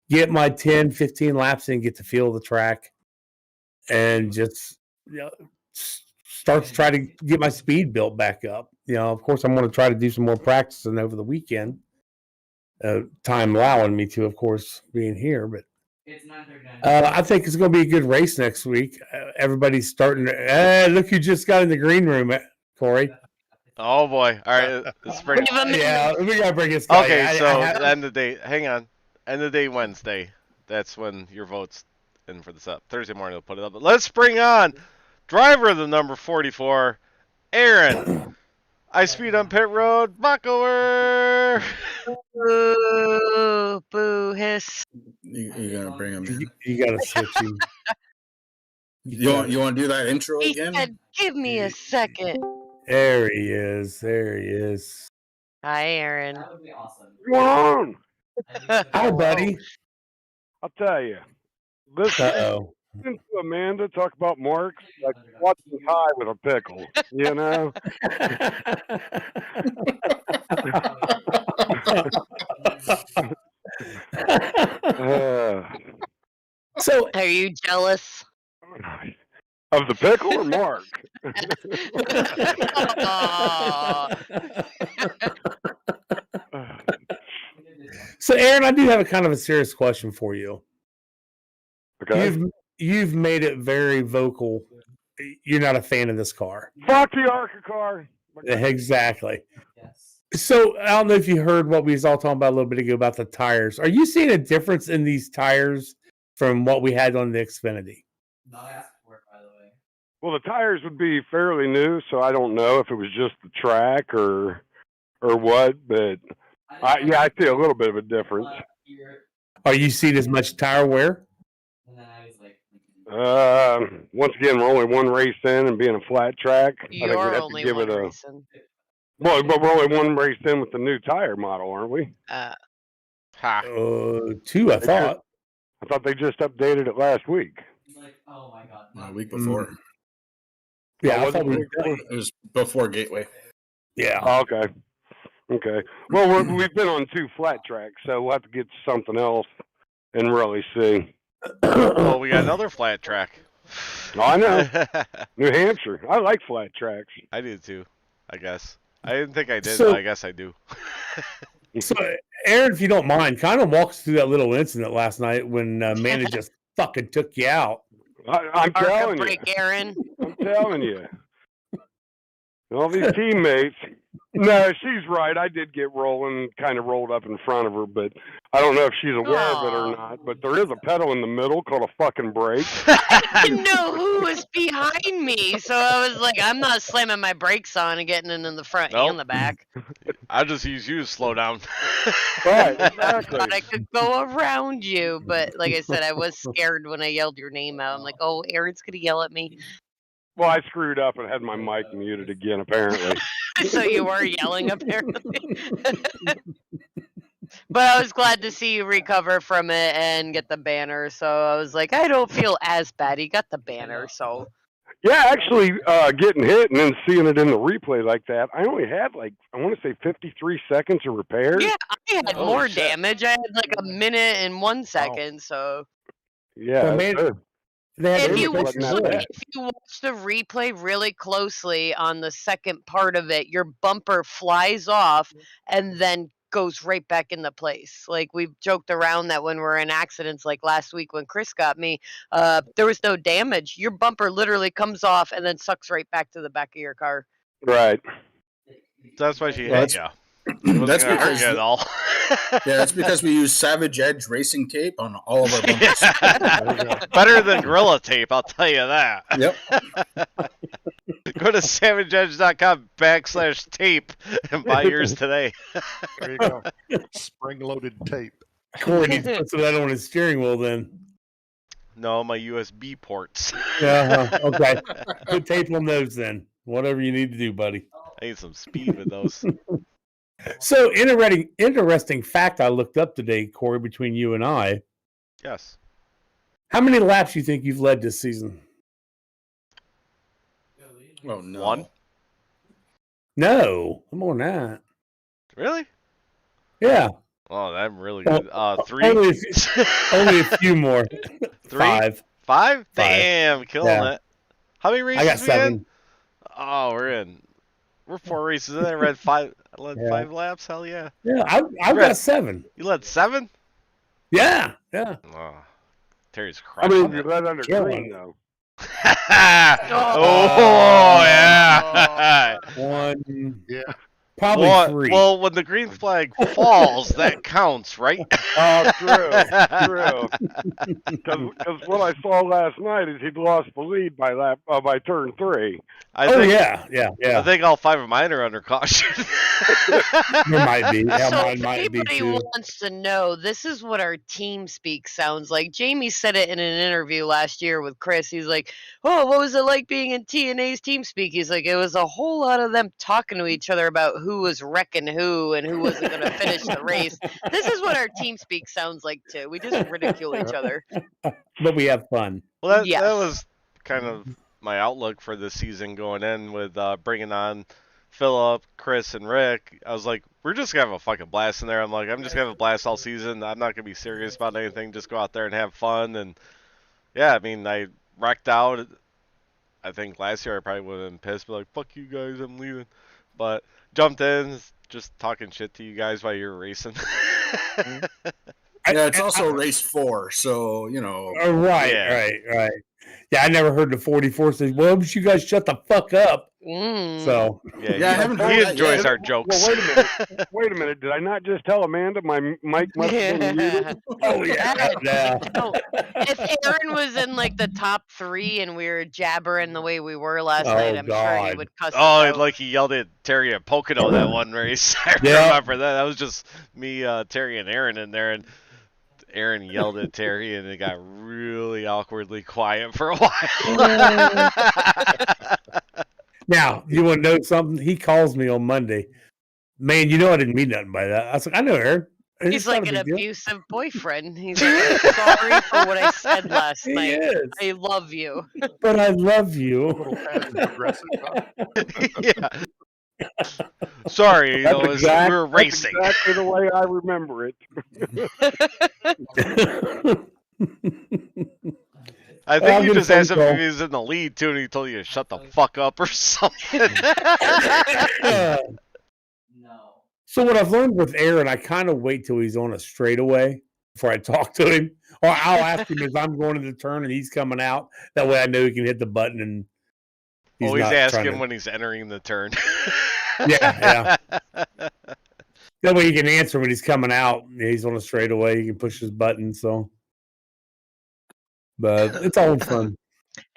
Get my 10, 15 laps in, get the feel of the track, and just start to try to get my speed built back up. Of course, I'm going to try to do some more practicing over the weekend. Time allowing me to, of course, being here, but I think it's going to be a good race next week. Everybody's starting to look who just got in the green room, Corey. Oh boy! All right, let's bring. Yeah, we gotta bring this guy. Okay, so end of the day. Hang on, end of the day Wednesday. That's when your vote's in for this up. Thursday morning we'll put it up. But let's bring on driver of the number 44, Aaron. I speed on pit road. Back over. Boo, boo, hiss. You gotta bring him in. You gotta switch him. You want to do that intro again? He said, "Give me a second." There he is. There he is. Hi, Aaron. That would be awesome. What's going on? Hi, buddy. I'll tell you. This To Amanda talk about Marks, like watching pie with a pickle, you know? So, Are you jealous? Of the pickle or Mark? Aw. so Aaron, I do have a kind of a serious question for you. Okay. You've made it very vocal. You're not a fan of this car. Fuck the Arca car. Exactly. So I don't know if you heard what we was all talking about a little bit ago about the tires. Are you seeing a difference in these tires from what we had on the Xfinity? Well, the tires would be fairly new, so I don't know if it was just the track or what, but I see a little bit of a difference. Are you seeing as much tire wear? Once again, we're only one race in, and being a flat track, I think we'd You're have only to give one it a. race in. Well, but we're only one race in with the new tire model, aren't we? Two, I thought. I thought they just updated it last week. A week before. Yeah, Oh, I thought It was before Gateway. Yeah. Oh, okay. Okay. Well, we've been on two flat tracks, so we'll have to get to something else and really see. Well, we got another flat track. Oh, I know. New Hampshire. I like flat tracks. I do too, I guess. I didn't think I did, So- but I guess I do. So, Aaron, if you don't mind, kind of walk us through that little incident last night when Amanda just fucking took you out. I'm Arca telling you. break, Aaron. I'm telling you. All these teammates. No, she's right. I did get kind of rolled up in front of her, but I don't know if she's aware of it or not. But there is a pedal in the middle called a fucking brake. I didn't know who was behind me, so I was like, I'm not slamming my brakes on and getting in the front and the back. I just use you to slow down. Right, I exactly. thought I could go around you, but like I said, I was scared when I yelled your name out. I'm like, oh, Aaron's gonna yell at me. Well, I screwed up and had my mic muted again, apparently. So you were yelling, apparently. But I was glad to see you recover from it and get the banner. So I was like, I don't feel as bad. He got the banner, so. Yeah, actually, getting hit and then seeing it in the replay like that, I only had I want to say 53 seconds of repairs. Yeah, I had more damage. I had like a minute and 1 second, so. Yeah, If you watch the replay really closely on the second part of it, your bumper flies off and then goes right back into place. Like we've joked around that when we're in accidents, like last week when Chris got me, there was no damage. Your bumper literally comes off and then sucks right back to the back of your car. Right. That's why she Well, hit you. That's Gonna hurt because you at all. yeah, that's because we use Savage Edge racing tape on all of our bumpers. Better than Gorilla Tape, I'll tell you that. Yep. Go to savageedge.com/tape and buy yours today. There you go. Spring-loaded tape. Corey needs to put some of that on his steering wheel then. No, my USB ports. Yeah, okay. Put tape on those then. Whatever you need to do, buddy. I need some speed with those. So, interesting fact I looked up today, Corey, between you and I. Yes. How many laps do you think you've led this season? Oh, no. 1? No, more than that. Really? Yeah. Oh, I'm really good. 3? Only a few more. 3? 5. 5? Damn, killing it. How many races I got 7. in? Oh, we're 4 races in. I led 5 laps. Hell yeah. Yeah, I've got 7. You led 7? Yeah. Oh, Terry's I crushing mean, you it. let under green, though. Oh, yeah. 1. Yeah. Probably 3. Well, when the green flag falls, that counts, right? Oh, true. Because what I saw last night is he'd lost the lead by turn 3. I think, yeah. I think all 5 of mine are under caution. There might be. Yeah, So mine if might be anybody too. wants to know, this is what our team speak sounds like. Jamie said it in an interview last year with Chris. He's like, oh, what was it like being in T&A's team speak? He's like, it was a whole lot of them talking to each other about who who was wrecking who and who wasn't going to finish the race. This is what our team speak sounds like too. We just ridicule each other. But we have fun. Well, that Yes. was kind of my outlook for this season going in with bringing on Philip, Chris, and Rick. I was like, we're just going to have a fucking blast in there. I'm like, I'm just going to have a blast all season. I'm not going to be serious about anything. Just go out there and have fun. And, yeah, I mean, I wrecked out. I think last year I probably would have been pissed, but like, fuck you guys, I'm leaving. But jumped in, just talking shit to you guys while you were racing. Yeah, it's also race 4, so, you know. Right. Yeah, I never heard the 44 say, well, but you guys shut the fuck up. So, he enjoys our jokes. Well, wait a minute. Did I not just tell Amanda my mic must have been muted? Oh, yeah. So, if Aaron was in like the top 3 and we were jabbering the way we were last night, I'm sure he would cuss us out. Like he yelled at Terry and Pocono that one race. I Yeah. remember that. That was just me, Terry, and Aaron in there, and Aaron yelled at Terry, and it got really awkwardly quiet for a while. Now, you want to know something? He calls me on Monday. Man, you know I didn't mean nothing by that. I was like, I know, Aaron. He's like an abusive boyfriend. He's like, I'm sorry for what I said last night. I love you. But I love you. Yeah. Sorry, we were racing. That's exactly the way I remember it. I think you just asked him if he was in the lead too, and he told you to shut the fuck up or something. So what I've learned with Aaron, I kind of wait till he's on a straightaway before I talk to him. Or I'll ask him if I'm going to the turn and he's coming out. That way I know he can hit the button and always ask him when he's entering the turn. Yeah. That way he can answer when he's coming out. He's on a straightaway. He can push his button. So, but it's all fun.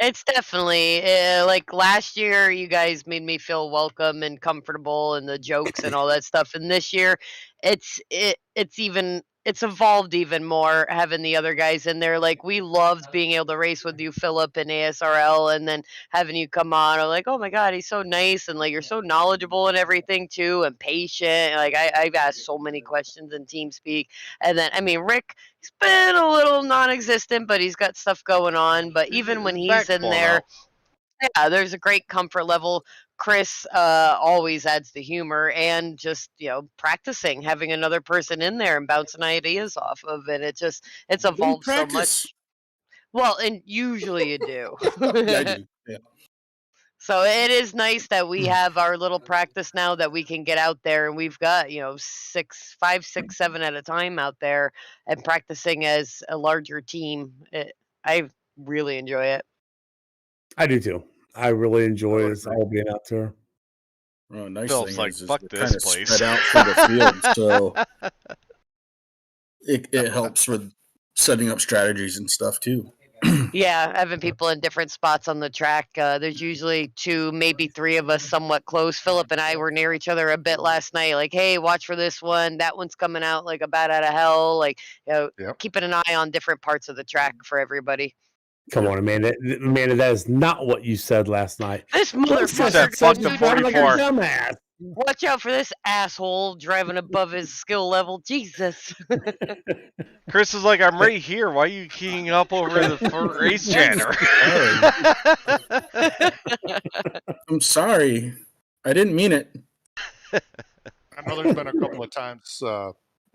It's definitely like last year you guys made me feel welcome and comfortable and the jokes and all that stuff, and this year it's evolved even more having the other guys in there. Like we loved being able to race with you, Philip, and ASRL, and then having you come on. I'm like, oh my god, he's so nice, and like you're so knowledgeable and everything too, and patient. Like I've asked so many questions in TeamSpeak, and then I mean Rick, he's been a little non-existent, but he's got stuff going on. But even when he's in there, yeah, there's a great comfort level. Chris always adds the humor and just, practicing, having another person in there and bouncing ideas off of it. It's evolved so much. Well, and usually you do. Yeah, I do. Yeah. So it is nice that we have our little practice now that we can get out there, and we've got, 5, 6, 7 at a time out there and practicing as a larger team. I really enjoy it. I do too. I really enjoy this all being out there. Well, nice Phil's thing like, is fuck they're this kind of place. spread out through the field, so it helps with setting up strategies and stuff too. Yeah, having people in different spots on the track. There's usually 2, maybe 3 of us somewhat close. Philip and I were near each other a bit last night. Like, hey, watch for this one. That one's coming out like a bat out of hell. Like, keeping an eye on different parts of the track for everybody. Come on, Amanda. Amanda, that is not what you said last night. This motherfucker said, fuck the dude, 44. Dumbass. Watch out for this asshole driving above his skill level. Jesus. Chris is like, I'm right here. Why are you keying up over the race chatter? I'm sorry. I didn't mean it. I know there's been a couple of times,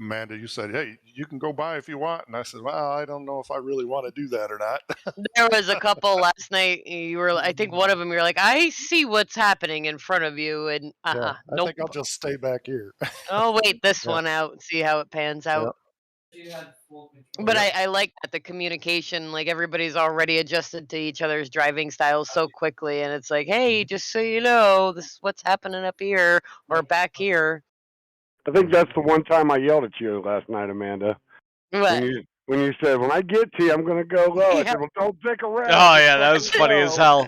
Amanda, you said, hey, you can go by if you want. And I said, well, I don't know if I really want to do that or not. There was a couple last night. I think one of them, you're like, I see what's happening in front of you. And I nope. think I'll just stay back here. I'll wait this one out and see how it pans out. But I like that the communication, like everybody's already adjusted to each other's driving styles so quickly. And it's like, hey, just so you know, this is what's happening up here or back here. I think that's the one time I yelled at you last night, Amanda. What? When you said, when I get to you, I'm going to go low. I said, well, don't dick around. Oh, yeah, that was funny as hell.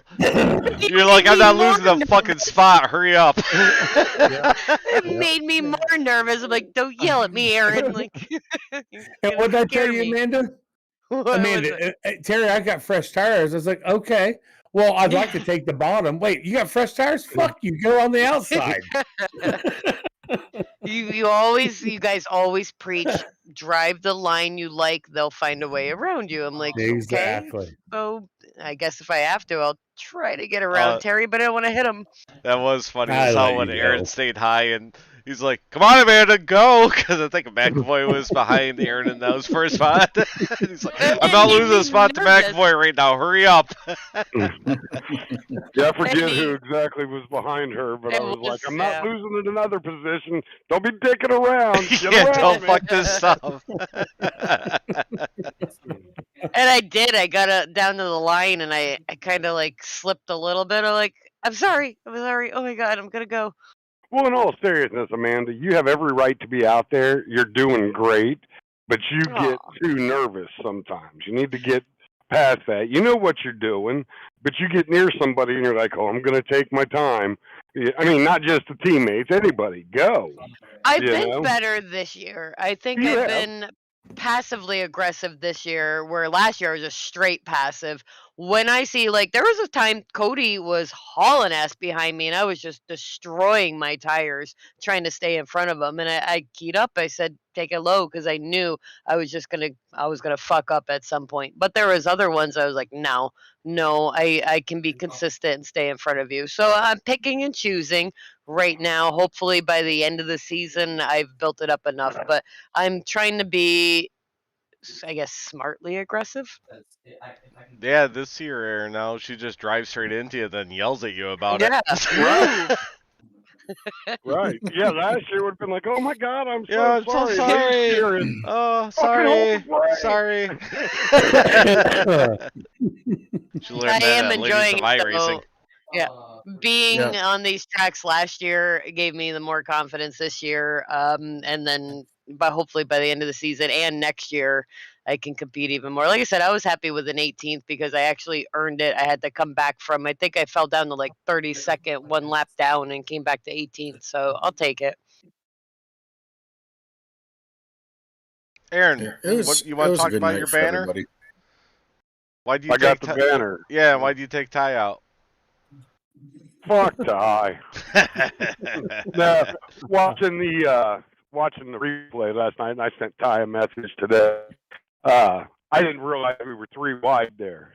You're like, I'm not losing the fucking spot. Hurry up. It made me more nervous. I'm like, don't yell at me, Aaron. Like, And what did I tell you, Amanda? Amanda, Terry, I got fresh tires. I was like, okay. Well, I'd like to take the bottom. Wait, you got fresh tires? Fuck you. Go on the outside. You guys always preach, drive the line you like, they'll find a way around you. I'm like, okay. Exactly. So I guess if I have to, I'll try to get around Terry, but I don't want to hit him. That was funny I as hell let when you Aaron go. stayed high and he's like, "Come on, Amanda, go!" Because I think McAvoy was behind Aaron in that was first spot. He's like, "I'm It not made losing the me spot to nervous. McAvoy right now. Hurry up!" Yeah, I forget who exactly was behind her, but I It was like, was, I'm not yeah. losing in another position. Don't be dicking around. Get Yeah, around don't me. fuck this up. And I did. I got down to the line and I kind of like slipped a little bit. I'm like, I'm sorry. Oh my God, I'm going to go. Well, in all seriousness, Amanda, you have every right to be out there. You're doing great, but you get too nervous sometimes. You need to get past that. You know what you're doing, but you get near somebody and you're like, oh, I'm going to take my time. I mean, not just the teammates, anybody. Go. I've been better this year. I think You I've have. been passively aggressive this year, where last year I was just straight passive. When I see, like, there was a time Cody was hauling ass behind me, and I was just destroying my tires trying to stay in front of him. And I keyed up. I said, "Take it low," because I knew I was gonna fuck up at some point. But there was other ones I was like, no, I can be consistent and stay in front of you. So I'm picking and choosing right now. Hopefully by the end of the season, I've built it up enough. But I'm trying to be, I guess, smartly aggressive. Yeah, this year, Aaron, now she just drives straight into you, then yells at you about Yeah, it. Right. Yeah, last year would have been like, oh my God, I'm so Yeah, I'm so sorry. sorry. This year is Oh, fucking hold sorry. the brake. She learned I that am at Ladies enjoying of it iRacing. though. Yeah, being on these tracks last year gave me the more confidence this year. And then, but hopefully by the end of the season and next year, I can compete even more. Like I said, I was happy with an 18th because I actually earned it. I had to come back from, I think I fell down to like 32nd, one lap down, and came back to 18th. So I'll take it. Aaron, what you want to talk about your banner? Why do you I got the banner. Yeah, why do you take Ty out? Fuck Ty. No, watching the replay last night, and I sent Ty a message today. I didn't realize we were 3 wide there,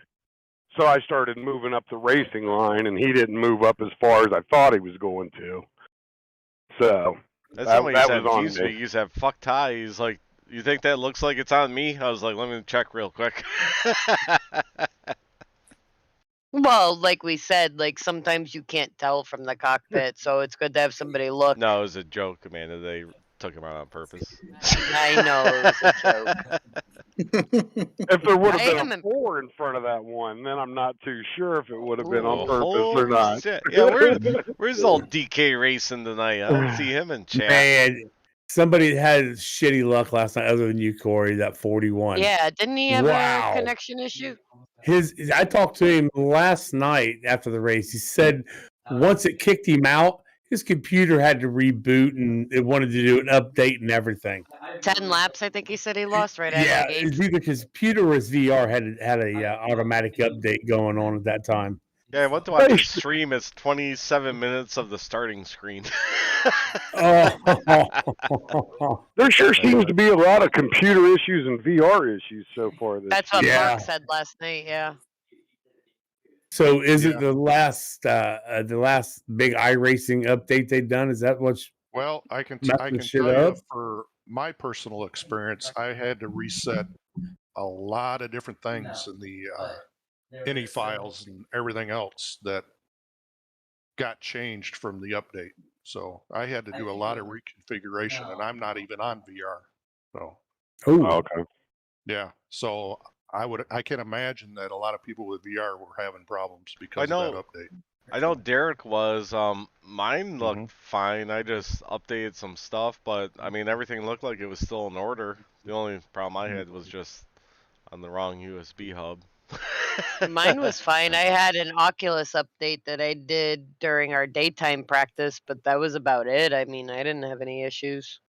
so I started moving up the racing line, and he didn't move up as far as I thought he was going to. So That's that not what you said. was on Teamspeak, me. you said fuck Ty. He's like, you think that looks like it's on me? I was like, let me check real quick. Well, like we said, like sometimes you can't tell from the cockpit, so it's good to have somebody look. No, it was a joke, Amanda. They took him out on purpose. I know it was a joke. If there would have been a 4 in front of that one, then I'm not too sure if it would have been on purpose or not. Shit. Yeah, where's old DK racing tonight? I don't see him in chat. Man, somebody had shitty luck last night other than you, Corey, that 41. Yeah, didn't he have a connection issue? I talked to him last night after the race. He said once it kicked him out, his computer had to reboot and it wanted to do an update and everything. 10 laps, I think he said he lost right out Yeah, of the gate. it's either his computer or his VR had a automatic update going on at that time. Yeah, I went to watch his stream. It's 27 minutes of the starting screen. There sure seems to be a lot of computer issues and VR issues so far. That's what Mark said last night. Yeah. So is it the last big iRacing update they've done? Is that what's Well, I can messing shit tell you up? for my personal experience, I had to reset a lot of different things in the any files and everything else that got changed from the update. So I had to do a lot of reconfiguration, and I'm not even on VR. So okay. Yeah. So I can imagine that a lot of people with VR were having problems because of that update. I know Derek was. Mine looked fine. I just updated some stuff, but I mean everything looked like it was still in order. The only problem I had was just on the wrong USB hub. Mine was fine. I had an Oculus update that I did during our daytime practice, but that was about it. I mean, I didn't have any issues.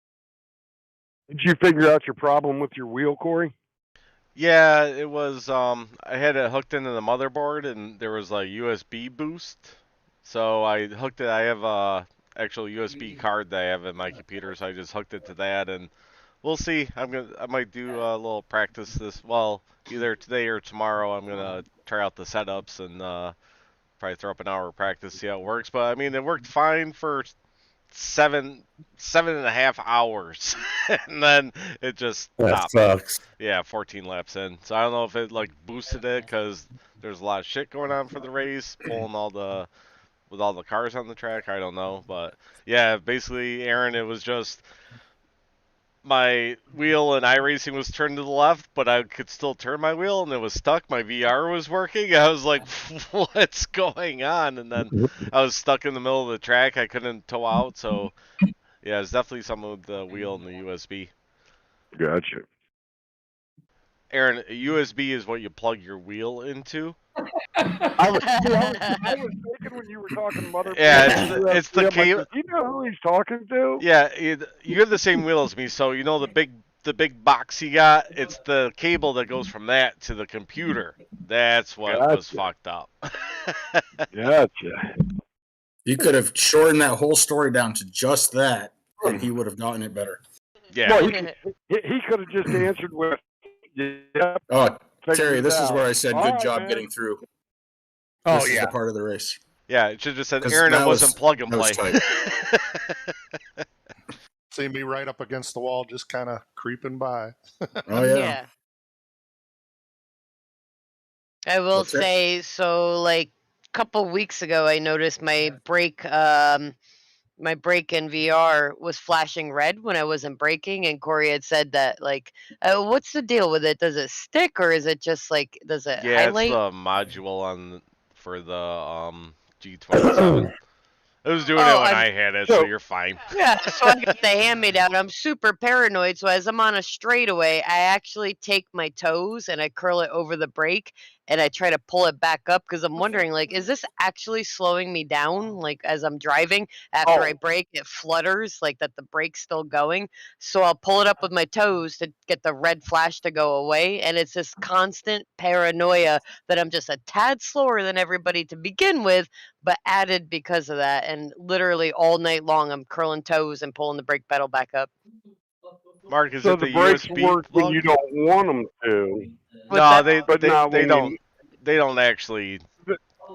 Did you figure out your problem with your wheel, Corey? Yeah, it was. I had it hooked into the motherboard, and there was a USB boost. So I hooked it. I actual USB card that I have in my computer, so I just hooked it to that, and we'll see. I might do a little practice this. Well, either today or tomorrow. I'm gonna try out the setups and probably throw up an hour of practice, see how it works. But I mean, it worked fine for 7.5 hours, and then it just That stopped. sucks. Yeah, 14 laps in. So I don't know if it like boosted it because there's a lot of shit going on for the race, pulling with all the cars on the track. I don't know, but yeah, basically, Aaron, it was just my wheel in iRacing was turned to the left, but I could still turn my wheel, and it was stuck. My VR was working. I was like, "What's going on?" And then I was stuck in the middle of the track. I couldn't tow out, so yeah, it's definitely something with the wheel and the USB. Gotcha. Aaron, a USB is what you plug your wheel into. I was thinking when you were talking mother. Yeah, it's the cable. Do you know who he's talking to? Yeah, you have the same wheel as me, so you know the big box you got. It's the cable that goes from that to the computer. That's what was fucked up. Gotcha. You could have shortened that whole story down to just that, and he would have gotten it better. Yeah. Well, he could have just answered with, "Yep." Oh, Terry, it this is out. where I said, All "Good right, job man. getting through." Oh, This is yeah. the part of the race. Yeah, it should have just said 'Cause Aaron. It that wasn't was- plug and that was play. See me right up against the wall, just kind of creeping by. Oh yeah. I will What's that? say, so like a couple weeks ago, I noticed my brake in VR was flashing red when I wasn't braking, and Corey had said that like, what's the deal with it? Does it stick, or is it just like, does it Yeah, highlight? it's the module for the G27. It was doing it when I had it, so you're fine. Yeah, so I got the hand-me-down. I'm super paranoid, so as I'm on a straightaway, I actually take my toes and I curl it over the brake, and I try to pull it back up because I'm wondering, like, is this actually slowing me down? Like, as I'm driving, after I brake, it flutters, like that the brake's still going. So I'll pull it up with my toes to get the red flash to go away, and it's this constant paranoia that I'm just a tad slower than everybody to begin with, but added because of that. And literally all night long, I'm curling toes and pulling the brake pedal back up. Mark, is So it the the brakes USB work when plug? you don't want them to. No, But not they when don't. They don't actually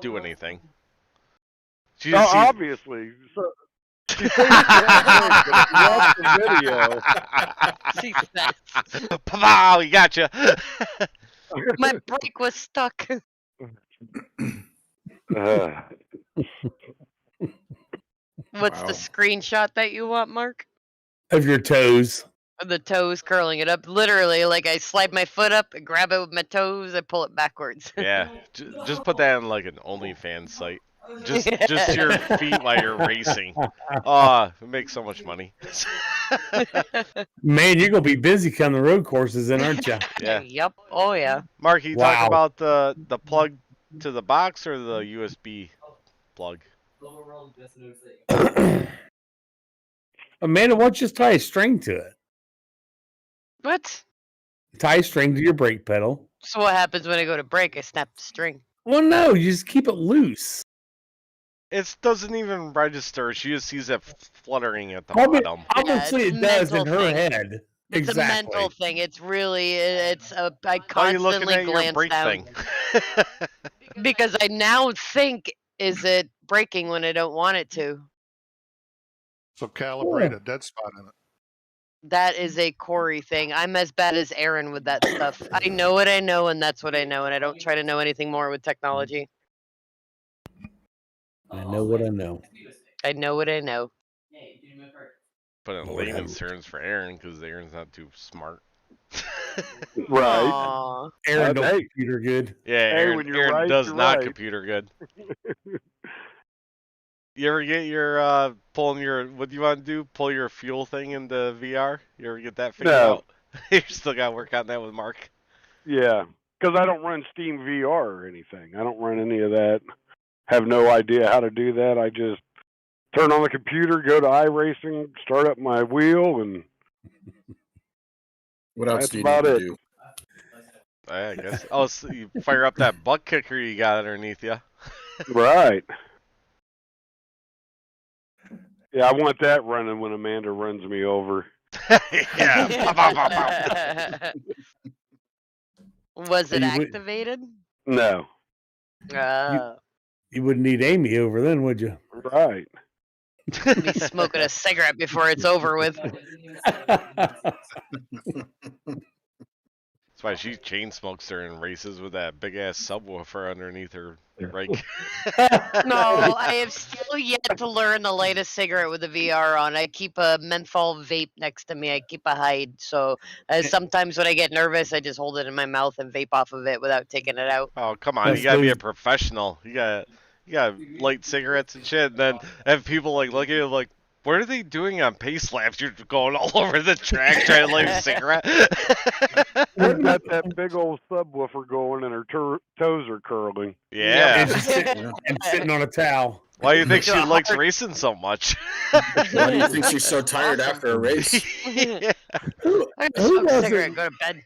do anything. Oh, obviously. So, she says she had brakes, but if you watch the video. She says, Pow! You gotcha. my brake was stuck. What's the screenshot that you want, Mark? Of your toes. Of the toes curling it up. Literally, like I slide my foot up, and grab it with my toes, and pull it backwards. Yeah, just put that in like an OnlyFans site. Just your feet while you're racing. Oh, it makes so much money. Man, you're gonna be busy coming the road courses, then, aren't you? Yeah. Yep. Oh yeah. Mark, you Wow. talk about the plug to the box or the USB plug? Amanda, why don't you just tie a string to it? What? Tie a string to your brake pedal. So what happens when I go to brake? I snap the string. Well, no, you just keep it loose. It doesn't even register. She just sees it fluttering at the bottom. Obviously, it's it a does in mental her thing. head. It's Exactly. a mental thing. It's really, I Why are you looking constantly at your glance brake down. thing? Because I now think, is it braking when I don't want it to? So calibrate a dead spot in it. That is a Corey thing. I'm as bad as Aaron with that stuff. I know what I know, and that's what I know, and I don't try to know anything more with technology. I know what I know. I know what I know. Put in layman's terms for Aaron because Aaron's not too smart. Right. Aw. Aaron don't Hey. computer good. Yeah, Hey, Aaron, when you're Aaron right, does you're not right. computer good. You ever get your pulling your what do you want to do? Pull your fuel thing into VR? You ever get that figured No. out? You still got to work on that with Mark. Yeah, because I don't run Steam VR or anything. I don't run any of that. Have no idea how to do that. I just turn on the computer, go to iRacing, start up my wheel, and What else that's do you about need to it. do? I guess. Oh, so you fire up that butt kicker you got underneath you. Right. Yeah, I want that running when Amanda runs me over. Yeah. Was it You would- activated? No. You wouldn't need Amy over then, would you? Right. Be smoking a cigarette before it's over with. That's why she chain smokes during races with that big ass subwoofer underneath her rake. No, I have still yet to learn to light a cigarette with a VR on. I keep a menthol vape next to me. I keep a hide. So sometimes when I get nervous, I just hold it in my mouth and vape off of it without taking it out. Oh, come on. You gotta be a professional. You gotta light cigarettes and shit, and then have people like look at you like, what are they doing on pace laps? You're going all over the track trying to light a cigarette. She's got that big old subwoofer going and her toes are curling. Yeah. And sitting on a towel. Why do you think she likes racing so much? Why do you think she's so tired after a race? Who Smoke a was cigarette, it? go to bed.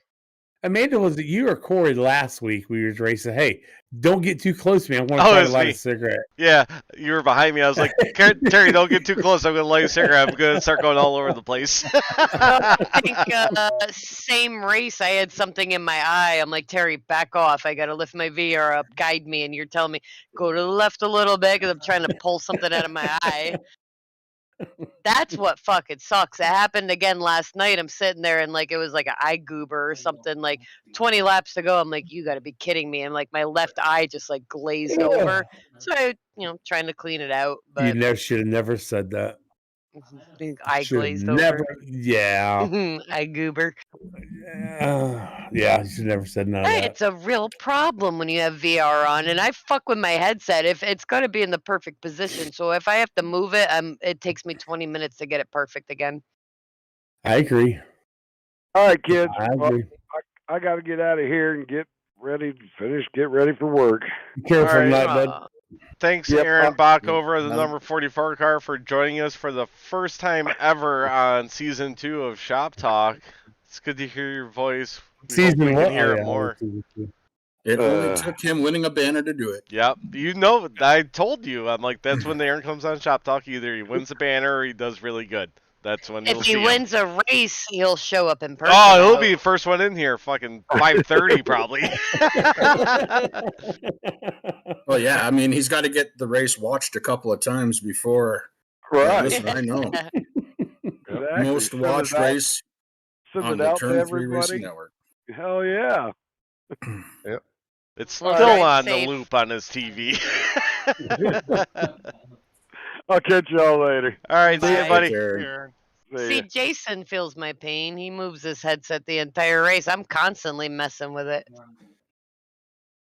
Amanda, was it you or Corey last week we were racing? Hey, don't get too close to me. I want to Oh, try it to was light me. a cigarette. Yeah, you were behind me. I was like, Terry, don't get too close. I'm going to light a cigarette. I'm going to start going all over the place. I think same race, I had something in my eye. I'm like, Terry, back off. I got to lift my VR up, guide me. And you're telling me, go to the left a little bit because I'm trying to pull something out of my eye. That's what fucking sucks. It happened again last night. I'm sitting there and like it was like an eye goober or something. Like 20 laps to go. I'm like, you got to be kidding me. And like my left eye just like glazed over. So I, trying to clean it out. You But should have never said that. eye Should've glazed never, over. yeah. Eye goober. Yeah, you should have never said none of Hey, that. it's a real problem when you have VR on, and I fuck with my headset. If it's got to be in the perfect position, so if I have to move it, it takes me 20 minutes to get it perfect again. I agree. All right, kids. I Well, agree. I got to get out of here and get ready for work. Be careful, All right. not bud. Thanks, Yep, Aaron Bach over the another- number 44 car for joining us for the first time ever on season 2 of Shop Talk. It's good to hear your voice. We hope Season we what? can hear Oh, it yeah, more. It only took him winning a banner to do it. Yep. I told you. I'm like, that's when Aaron comes on Shop Talk. Either he wins the banner or he does really good. That's when you'll If see he him. wins a race, he'll show up in person. Oh, he'll so- be the first one in here. Fucking 5:30 probably. Well, yeah, I mean, he's got to get the race watched a couple of times before. Right. Listen, I know. Exactly. Most Send watched it out- race send on it the out to Turn 3 everybody. Racing Network. Hell yeah. Yep. It's Well, still drive on safe. the loop on his TV. I'll catch y'all later. All right, see you, Bye. buddy. Take care. See, Jason feels my pain. He moves his headset the entire race. I'm constantly messing with it.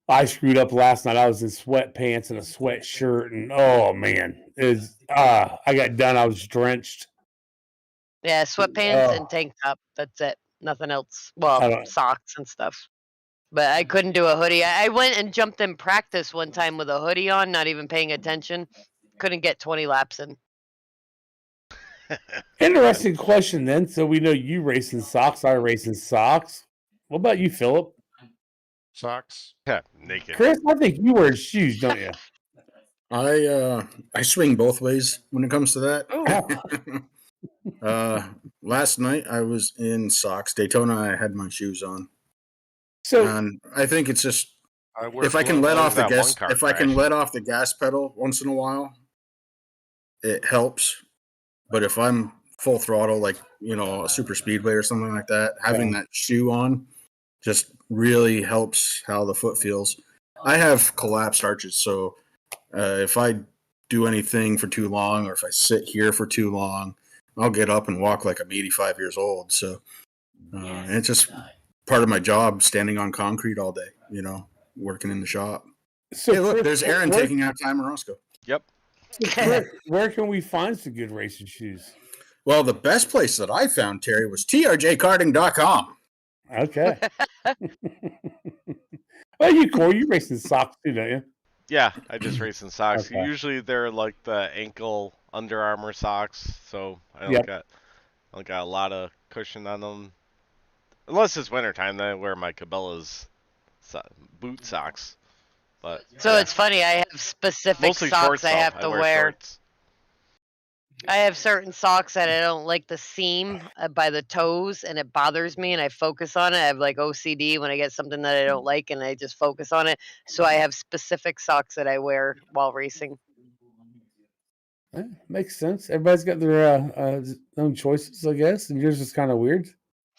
I screwed up last night. I was in sweatpants and a sweatshirt, and oh man, I got done. I was drenched. Yeah, sweatpants Oh. and tank top. That's it. Nothing else. I Well, don't- socks and stuff. But I couldn't do a hoodie. I went and jumped in practice one time with a hoodie on, not even paying attention. Couldn't get 20 laps in. Interesting question then. So we know you race in socks. I race in socks. What about you, Philip? Socks. Yeah, naked. Chris, I think you wear shoes, don't you? I swing both ways when it comes to that. Last night I was in socks. Daytona, I had my shoes on. So And I think it's just I wear if I can gloves. let What off is the that gas, one car if I can crash? let off the gas pedal once in a while, it helps. But if I'm full throttle, like a super speedway or something like that, having that shoe on just really helps how the foot feels. I have collapsed arches, so if I do anything for too long, or if I sit here for too long, I'll get up and walk like I'm 85 years old. So and it's just part of my job, standing on concrete all day, working in the shop. So Hey, look, Chris, there's Aaron where, taking out time in Roscoe. Yep. Chris, where can we find some good racing shoes? Well, the best place that I found, Terry, was trjkarting.com. Okay. Well, you Corey, you race in socks too, don't you? Yeah, I just race in socks. Okay. Usually they're like the ankle Under Armour socks, so I don't Yep. got a lot of cushion on them. Unless it's wintertime, then I wear my Cabela's boot socks. But So yeah. it's funny. I have specific Mostly socks shorts, I though. have to wear wear. shorts. I have certain socks that I don't like the seam by the toes, and it bothers me, and I focus on it. I have like OCD when I get something that I don't like, and I just focus on it. So I have specific socks that I wear while racing. Makes sense. Everybody's got their own choices, I guess, and yours is kind of weird.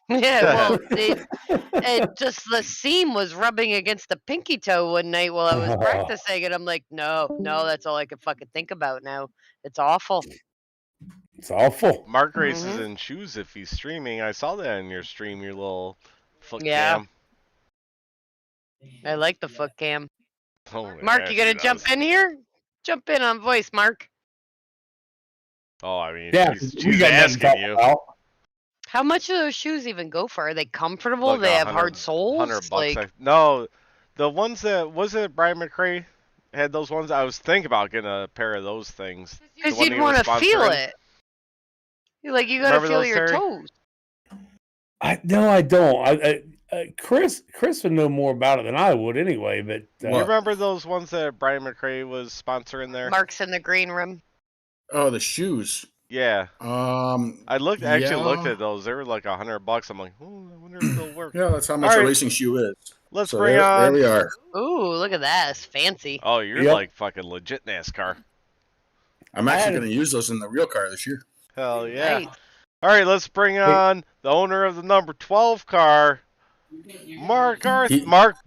Yeah, well, it just the seam was rubbing against the pinky toe one night while I was Oh. practicing, and I'm like, no, that's all I can fucking think about now. It's awful. It's awful. Mark races in shoes if he's streaming. I saw that in your stream, your little foot cam. I like the foot cam. Oh, Mark, yeah, you gonna she jump does. in here? Jump in on voice, Mark. Oh, I mean, Yeah, she's asking you. How much do those shoes even go for? Are they comfortable? Like They have hard soles? $100. Like, No, the ones that was it Brian McRae had those ones. I was thinking about getting a pair of those things. because you'd want to feel it. You gotta Remember feel those, your Terry? toes. No, I don't. Chris would know more about it than I would anyway. But You remember those ones that Brian McRae was sponsoring there? Mark's in the green room. Oh, the shoes. Yeah. I actually looked yeah. at those. They were like $100. I'm like, oh, I wonder if they'll work. Yeah, that's how much All a right. racing shoe is. Let's So bring there, on. There we are. Ooh, look at that. It's fancy. Oh, you're like fucking legit NASCAR. I'm actually going to use those in the real car this year. Hell yeah. Nice. All right, let's bring on the owner of the number 12 car, Mark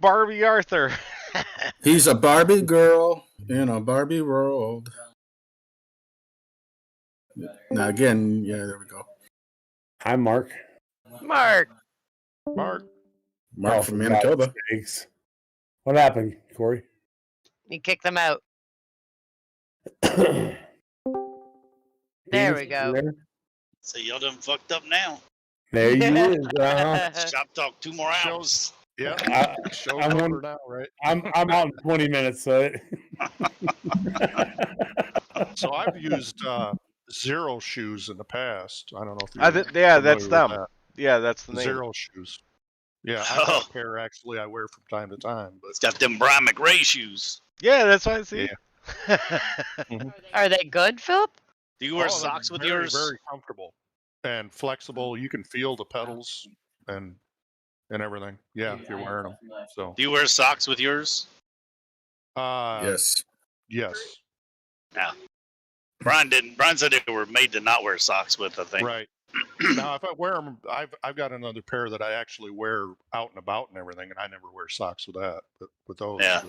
Barbie Arthur. He's a Barbie girl in a Barbie world. Now again, yeah, there we go. Hi, Mark. Mark Mark Oh, from for Manitoba. God's sakes. What happened, Corey? You kicked them out. There we go. So y'all done fucked up now. There you is. Shop talk 2 more hours. Yeah. I'm over now, right? I'm out in 20 minutes. So So I've used Zero shoes in the past. I don't know if you're that's familiar them. with that. Yeah, that's the name. Zero shoes. Yeah, I've got a pair actually I wear from time to time. But It's got them Brian McRae shoes. Yeah, that's what I see. Are they good, Philip? Do you wear they're socks with very, yours? Very comfortable and flexible. You can feel the pedals and everything. Yeah, if you're wearing them. So Do you wear socks with yours? Yes. Yes. No. Brian didn't. Brian said they were made to not wear socks with, I think. Right. Now, if I wear them, I've got another pair that I actually wear out and about and everything, and I never wear socks with that. But with those, Yeah.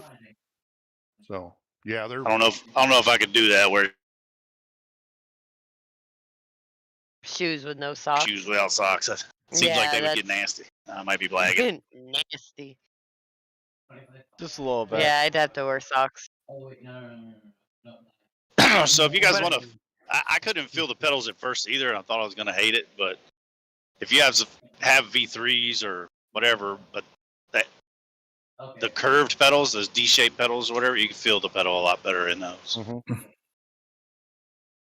So yeah, they're. I don't know if I could do that. Wear Shoes with no socks. shoes without socks. It seems like they would get nasty. I might be blagging. Nasty. Just a little bit. Yeah, I'd have to wear socks. So if you guys want to, I couldn't feel the pedals at first either, and I thought I was going to hate it. But if you have V3s or whatever, but the curved pedals, those D-shaped pedals or whatever, you can feel the pedal a lot better in those.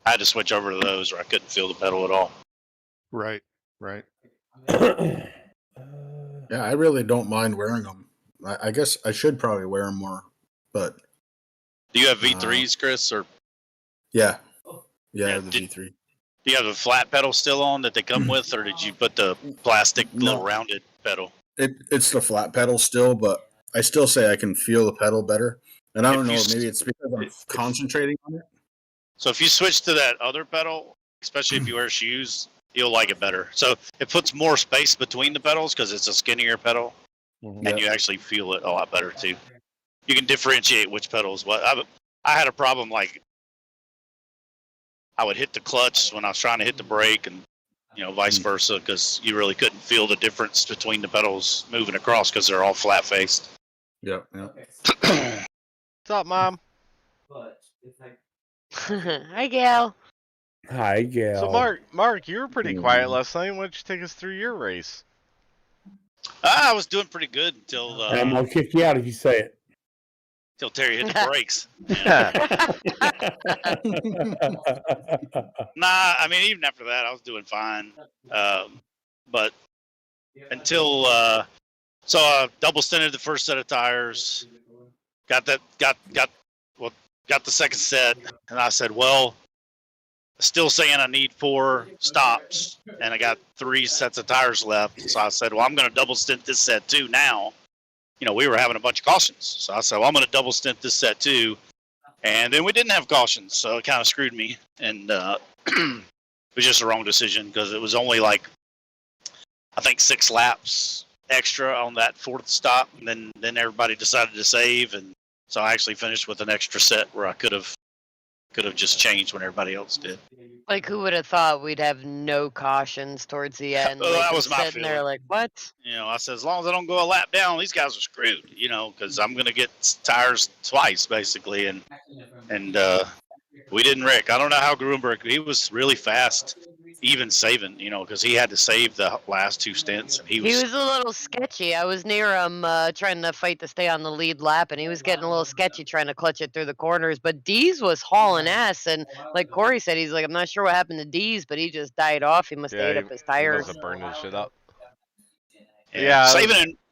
I had to switch over to those, or I couldn't feel the pedal at all. Right. Right. Yeah, I really don't mind wearing them. I guess I should probably wear them more, but Do you have V3s, Chris, or yeah, the V3. do you have a flat pedal still on that they come with, or did you put the plastic little rounded pedal? It's the flat pedal still, but I still say I can feel the pedal better. And I don't know, maybe it's because I'm concentrating on it. So if you switch to that other pedal, especially if you wear shoes, you'll like it better. So it puts more space between the pedals because it's a skinnier pedal, and you actually feel it a lot better too. You can differentiate which pedals. What I had a problem, like I would hit the clutch when I was trying to hit the brake, and vice versa, because you really couldn't feel the difference between the pedals moving across because they're all flat faced. Yeah. What's up, Mom? Hi, Gal. Hi, Gal. So, Mark, you were pretty quiet last night. Why don't you take us through your race? I was doing pretty good until I'm gonna kick you out if you say it. until Terry hit the brakes. Nah, I mean, even after that, I was doing fine. But until so I double stinted the first set of tires, got the second set, and I said, well, still saying I need 4 stops, and I got 3 sets of tires left. So I said, well, I'm going to double stint this set too now. You know, we were having a bunch of cautions. So I said, well, I'm going to double stint this set too. And then we didn't have cautions, so it kind of screwed me. And it was just a wrong decision because it was only like, I think 6 laps extra on that 4th stop. And then everybody decided to save. And so I actually finished with an extra set where I could have just changed when everybody else did. Like, who would have thought we'd have no cautions towards the end? Well, like, that I'm was my sitting there feeling. like, what? You know, I said, as long as I don't go a lap down, these guys are screwed, you know, because I'm going to get tires twice, basically. And we didn't wreck. I don't know how Gruenberg, he was really fast, even saving, you know, because he had to save the last 2 stints. And he was a little sketchy. I was near him trying to fight to stay on the lead lap, and he was getting a little sketchy trying to clutch it through the corners. But Dees was hauling ass, and like Corey said, he's like, I'm not sure what happened to Dees, but he just died off. He must have ate up his He tires. must have burned his shit up. Yeah,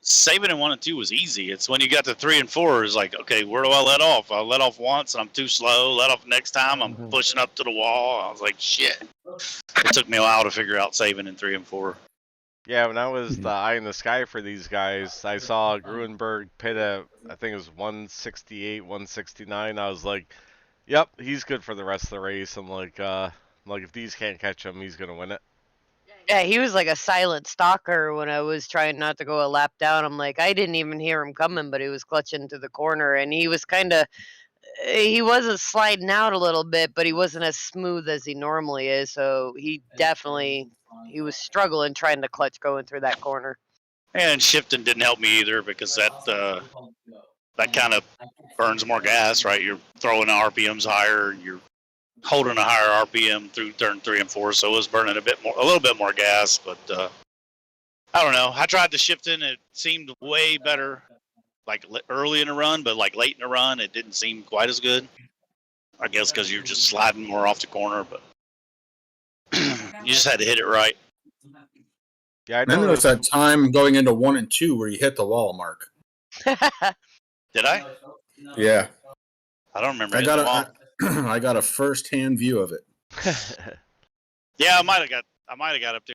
saving in 1 and 2 was easy. It's when you got to 3 and 4, it's like, okay, where do I let off? I let off once and I'm too slow. Let off next time, I'm pushing up to the wall. I was like, shit. It took me a while to figure out saving in 3 and 4. Yeah, when I was the eye in the sky for these guys, I saw Gruenberg pit at, I think it was 168, 169. I was like, yep, he's good for the rest of the race. I'm like if these can't catch him, he's gonna win it. Yeah, he was like a silent stalker when I was trying not to go a lap down. I'm like, I didn't even hear him coming, but he was clutching to the corner, and he was he wasn't sliding out a little bit, but he wasn't as smooth as he normally is. So he was struggling trying to clutch going through that corner. And shifting didn't help me either because that kind of burns more gas, right? You're throwing the RPMs higher, you're holding a higher RPM through turn 3 and 4, so it was burning a little bit more gas. But I don't know. I tried the shifting; it seemed way better, like early in the run, but like late in the run, it didn't seem quite as good. I guess because you're just sliding more off the corner, but you just had to hit it right. Yeah, I noticed that time going into 1 and 2 where you hit the wall, Mark. Did I? Yeah. I don't remember. I got a first-hand view of it. Yeah, I might have got up there,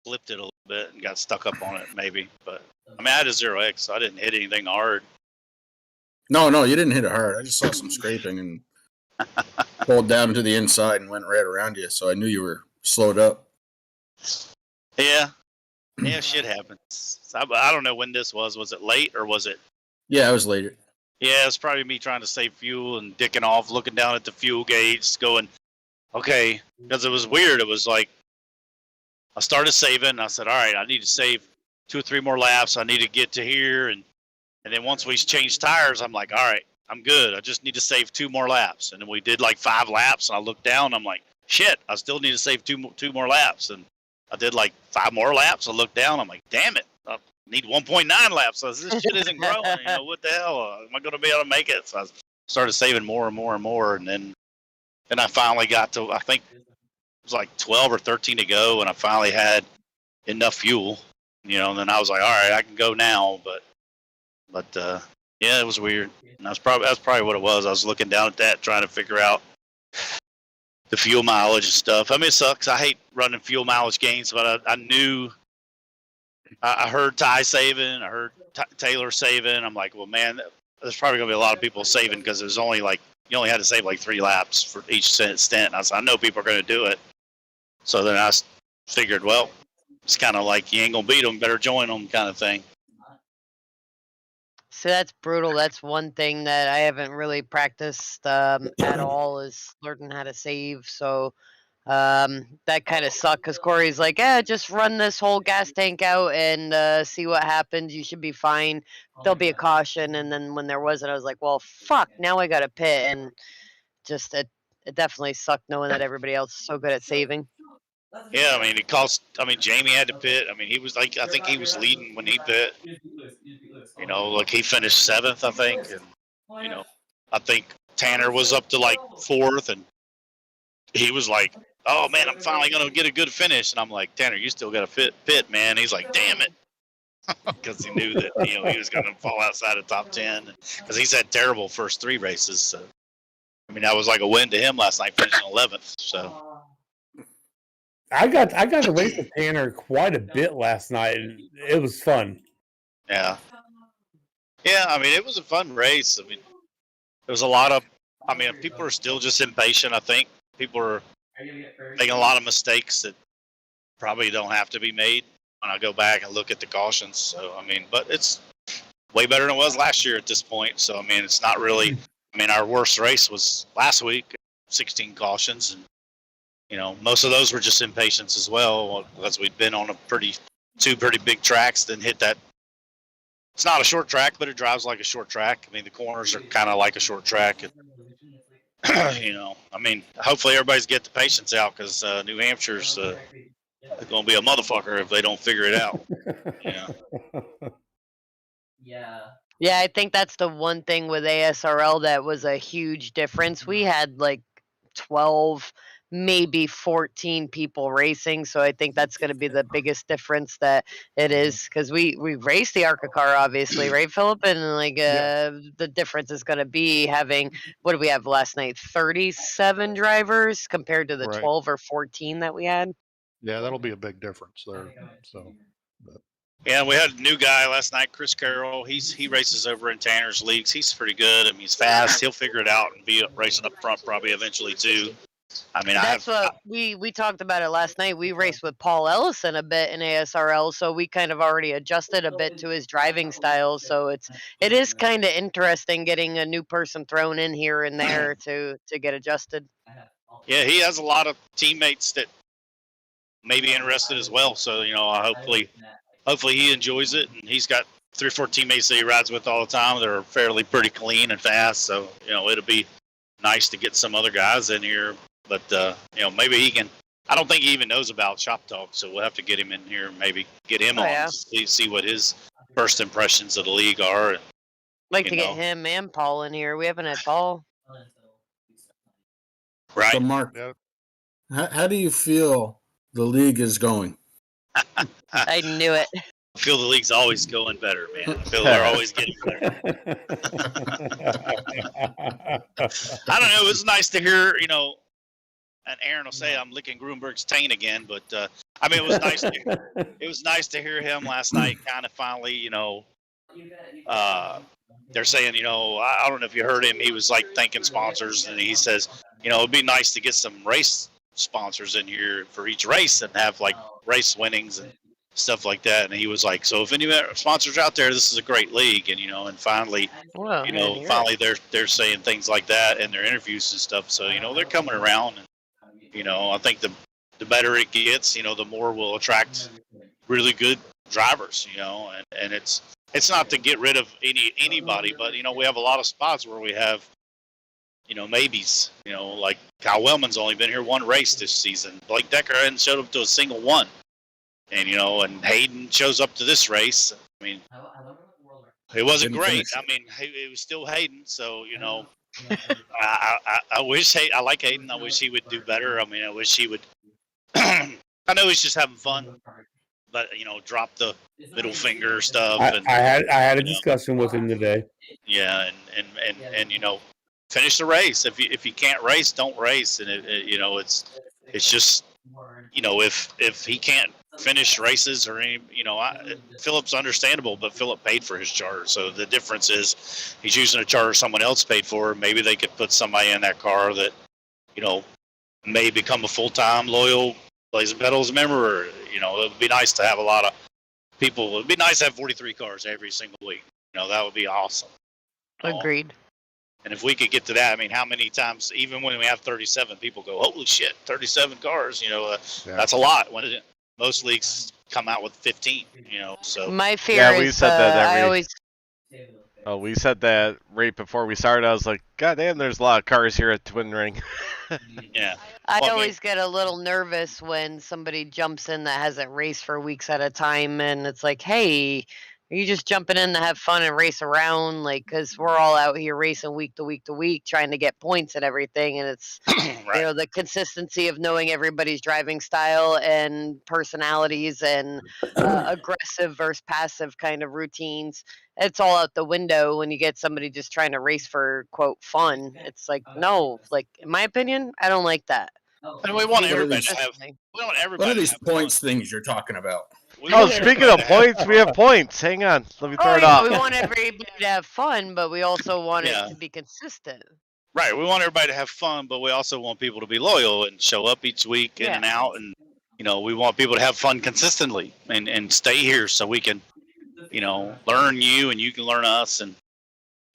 flipped it a little bit, and got stuck up on it, maybe. But I mean, I had a 0X, so I didn't hit anything hard. No, you didn't hit it hard. I just saw some scraping and pulled down to the inside and went right around you, so I knew you were slowed up. Yeah, shit happens. I don't know when this was. Was it late or was it? Yeah, it was later. Yeah, it's probably me trying to save fuel and dicking off, looking down at the fuel gauge, going, okay, because it was weird. It was like I started saving. And I said, all right, I need to save 2 or 3 more laps. I need to get to here, and then once we changed tires, I'm like, all right, I'm good. I just need to save 2 more laps. And then we did like 5 laps, and I looked down. I'm like, shit, I still need to save 2 more laps. And I did like 5 more laps. I looked down. I'm like, damn it. I need 1.9 laps. So this shit isn't growing. You know, what the hell? Am I going to be able to make it? So I started saving more and more and more. And then I finally got to, I think it was like 12 or 13 to go. And I finally had enough fuel, you know, and then I was like, all right, I can go now. But yeah, it was weird. And that's probably what it was. I was looking down at that, trying to figure out the fuel mileage and stuff. I mean, it sucks. I hate running fuel mileage games, but I knew, I heard Ty saving, I heard Taylor saving. I'm like, well, man, there's probably going to be a lot of people saving because there's only like, you only had to save like 3 laps for each stint. And I said, I know people are going to do it. So then I figured, well, it's kind of like you ain't going to beat them, better join them kind of thing. So that's brutal. That's one thing that I haven't really practiced at all is learning how to save. So that kind of sucked because Corey's like, just run this whole gas tank out and see what happens. You should be fine. There'll be a caution. And then when there wasn't, I was like, well, fuck, now I got to pit. And just it definitely sucked knowing that everybody else is so good at saving. Yeah, I mean, Jamie had to pit. I mean, he was like, I think he was leading when he pit. You know, like he finished 7th, I think. And, you know, I think Tanner was up to like 4th, and he was like, oh man, I'm finally going to get a good finish. And I'm like, Tanner, you still got to pit, man. He's like, damn it. Because he knew that, you know, he was going to fall outside of top 10. Because he's had terrible first 3 races. So, I mean, that was like a win to him last night, finishing 11th. So. I got to race with Tanner quite a bit last night, and it was fun. Yeah. Yeah, I mean, it was a fun race. I mean, there was a lot of, I mean, people are still just impatient. I think people are making a lot of mistakes that probably don't have to be made when I go back and look at the cautions. So, I mean, but it's way better than it was last year at this point. So, I mean, it's not really, I mean, our worst race was last week, 16 cautions. And, you know, most of those were just impatience as well because we'd been on two pretty big tracks, then hit that. It's not a short track, but it drives like a short track. I mean, the corners are kind of like a short track. And, you know, I mean, hopefully everybody's get the patience out because New Hampshire's going to be a motherfucker if they don't figure it out. Yeah. Yeah, I think that's the one thing with ASRL that was a huge difference. We had like 12, maybe 14 people racing, so I think that's going to be the biggest difference that it is because we raced the ARCA car, obviously, right, Philip? And like the difference is going to be having, what did we have last night? 37 drivers compared to the Right. 12 or 14 that we had. Yeah, that'll be a big difference there. So, but. Yeah, we had a new guy last night, Chris Carroll. He races over in Tanner's leagues. He's pretty good. I mean, he's fast. He'll figure it out and be racing up front probably eventually too. I mean, that's what we talked about it last night. We raced with Paul Ellison a bit in ASRL, so we kind of already adjusted a bit to his driving style. So it is kind of interesting getting a new person thrown in here and there to get adjusted. Yeah, he has a lot of teammates that may be interested as well. So you know, hopefully he enjoys it, and he's got 3 or 4 teammates that he rides with all the time. They're fairly pretty clean and fast. So you know, it'll be nice to get some other guys in here. But, you know, maybe he can. I don't think he even knows about Shop Talk, so we'll have to get him in here and maybe get him on, yeah. see what his first impressions of the league are. And, like to get him and Paul in here. We haven't had Paul. Right. So, Mark, how do you feel the league is going? I knew it. I feel the league's always going better, man. I feel they're always getting better. I don't know. It was nice to hear, you know, and Aaron will say I'm licking Grunberg's taint again, but I mean, it was nice to hear him last night. Kind of finally, you know, they're saying, you know, I don't know if you heard him. He was like thanking sponsors, and he says, you know, it'd be nice to get some race sponsors in here for each race and have like race winnings and stuff like that. And he was like, so if any sponsors out there, this is a great league. And, you know, and finally, well, you know, finally they're saying things like that in their interviews and stuff. So, you know, they're coming around. And, you know, I think the better it gets, you know, the more we'll attract really good drivers, you know, and it's not to get rid of anybody, but, you know, we have a lot of spots where we have, you know, maybes, you know, like Kyle Wellman's only been here 1 race this season. Blake Decker hadn't showed up to a single one. And, you know, and Hayden shows up to this race. I mean, it wasn't great. I mean, it was still Hayden. So, you know, I wish I like Hayden. I wish he would do better. I mean, I wish he would. I know he's just having fun, but, you know, drop the middle finger stuff. I had a discussion with him today. Yeah, and you know, finish the race. If you can't race, don't race. And you know, it's just, you know, if he can't finish races or any, you know, Philip's understandable, but Philip paid for his charter, so the difference is he's using a charter someone else paid for. Maybe they could put somebody in that car that, you know, may become a full-time loyal Blazing Pedals member, or, you know, it would be nice to have a lot of people. It would be nice to have 43 cars every single week. You know, that would be awesome. Agreed. And if we could get to that, I mean, how many times, even when we have 37, people go, holy shit, 37 cars, you know, that's a lot. When most leagues come out with 15, you know, so. My fear is, we said that I always... Oh, we said that right before we started. I was like, God damn, there's a lot of cars here at Twin Ring. Yeah. I always get a little nervous when somebody jumps in that hasn't raced for weeks at a time, and it's like, hey, are you just jumping in to have fun and race around? Like, because we're all out here racing week to week to week, trying to get points and everything, and it's right. You know, the consistency of knowing everybody's driving style and personalities and aggressive versus passive kind of routines. It's all out the window when you get somebody just trying to race for quote fun. It's like, no, like in my opinion, I don't like that. And we want Be everybody to have. consistently. We want What everybody are to these have points things you're talking about? We Oh, want speaking everybody of to have points, we have points. Hang on. Let me throw Oh it yeah, up. we want everybody to have fun, but we also want it Yeah. to be consistent. Right. We want everybody to have fun, but we also want people to be loyal and show up each week in and out. And, we want people to have fun consistently and stay here so we can, learn you and you can learn us. And,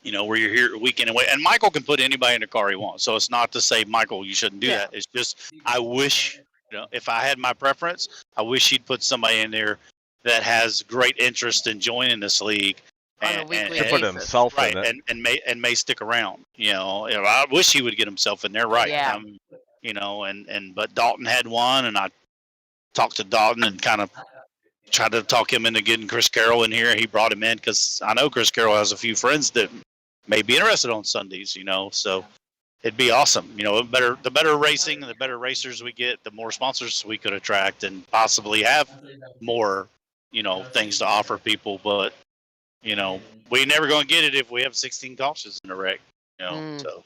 where you're here week in and away. And Michael can put anybody in the car he wants. So it's not to say, Michael, you shouldn't do that. It's just, I wish, if I had my preference, I wish he'd put somebody in there that has great interest in joining this league. On a weekly To put basis. himself Right, in it. and may stick around. I wish he would get himself in there. Right. Yeah. But Dalton had one, and I talked to Dalton and kind of tried to talk him into getting Chris Carroll in here. He brought him in because I know Chris Carroll has a few friends that may be interested on Sundays. So it'd be awesome. The better racing and the better racers we get, the more sponsors we could attract and possibly have more, things to offer people. But we're never going to get it if we have 16 cautions in a wreck. So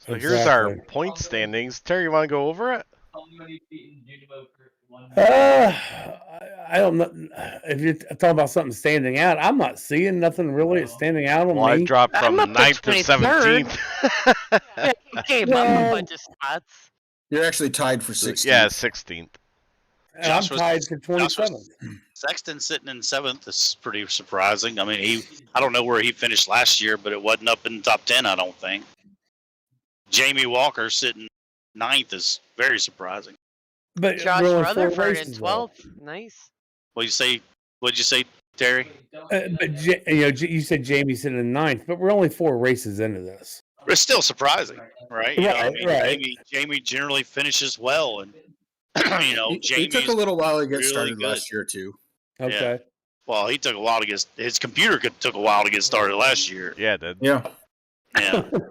here's our point standings. Terry, you want to go over it? I don't know if you're talking about something standing out. I'm not seeing nothing really standing out on Well, I me. dropped from I'm up to 9th to 23rd. 17th. Yeah, you came up a bunch of spots. You're actually tied for 16th. Yeah, 16th. And I'm tied for 27th. Sexton sitting in 7th is pretty surprising. I mean, I don't know where he finished last year, but it wasn't up in the top 10, I don't think. Jamie Walker sitting 9th is very surprising. But Josh we're only 4 Rutherford in races, though. 12th. Nice. What'd you say, Terry? But you said Jamie sitting in 9th, but we're only 4 races into this. It's still surprising, right? Jamie generally finishes well, and He took a little while to get really started good. last year too. Okay. Yeah. Well, he took a while to get his computer took a while to get started last year. Yeah, it did. Yeah. Yeah. No,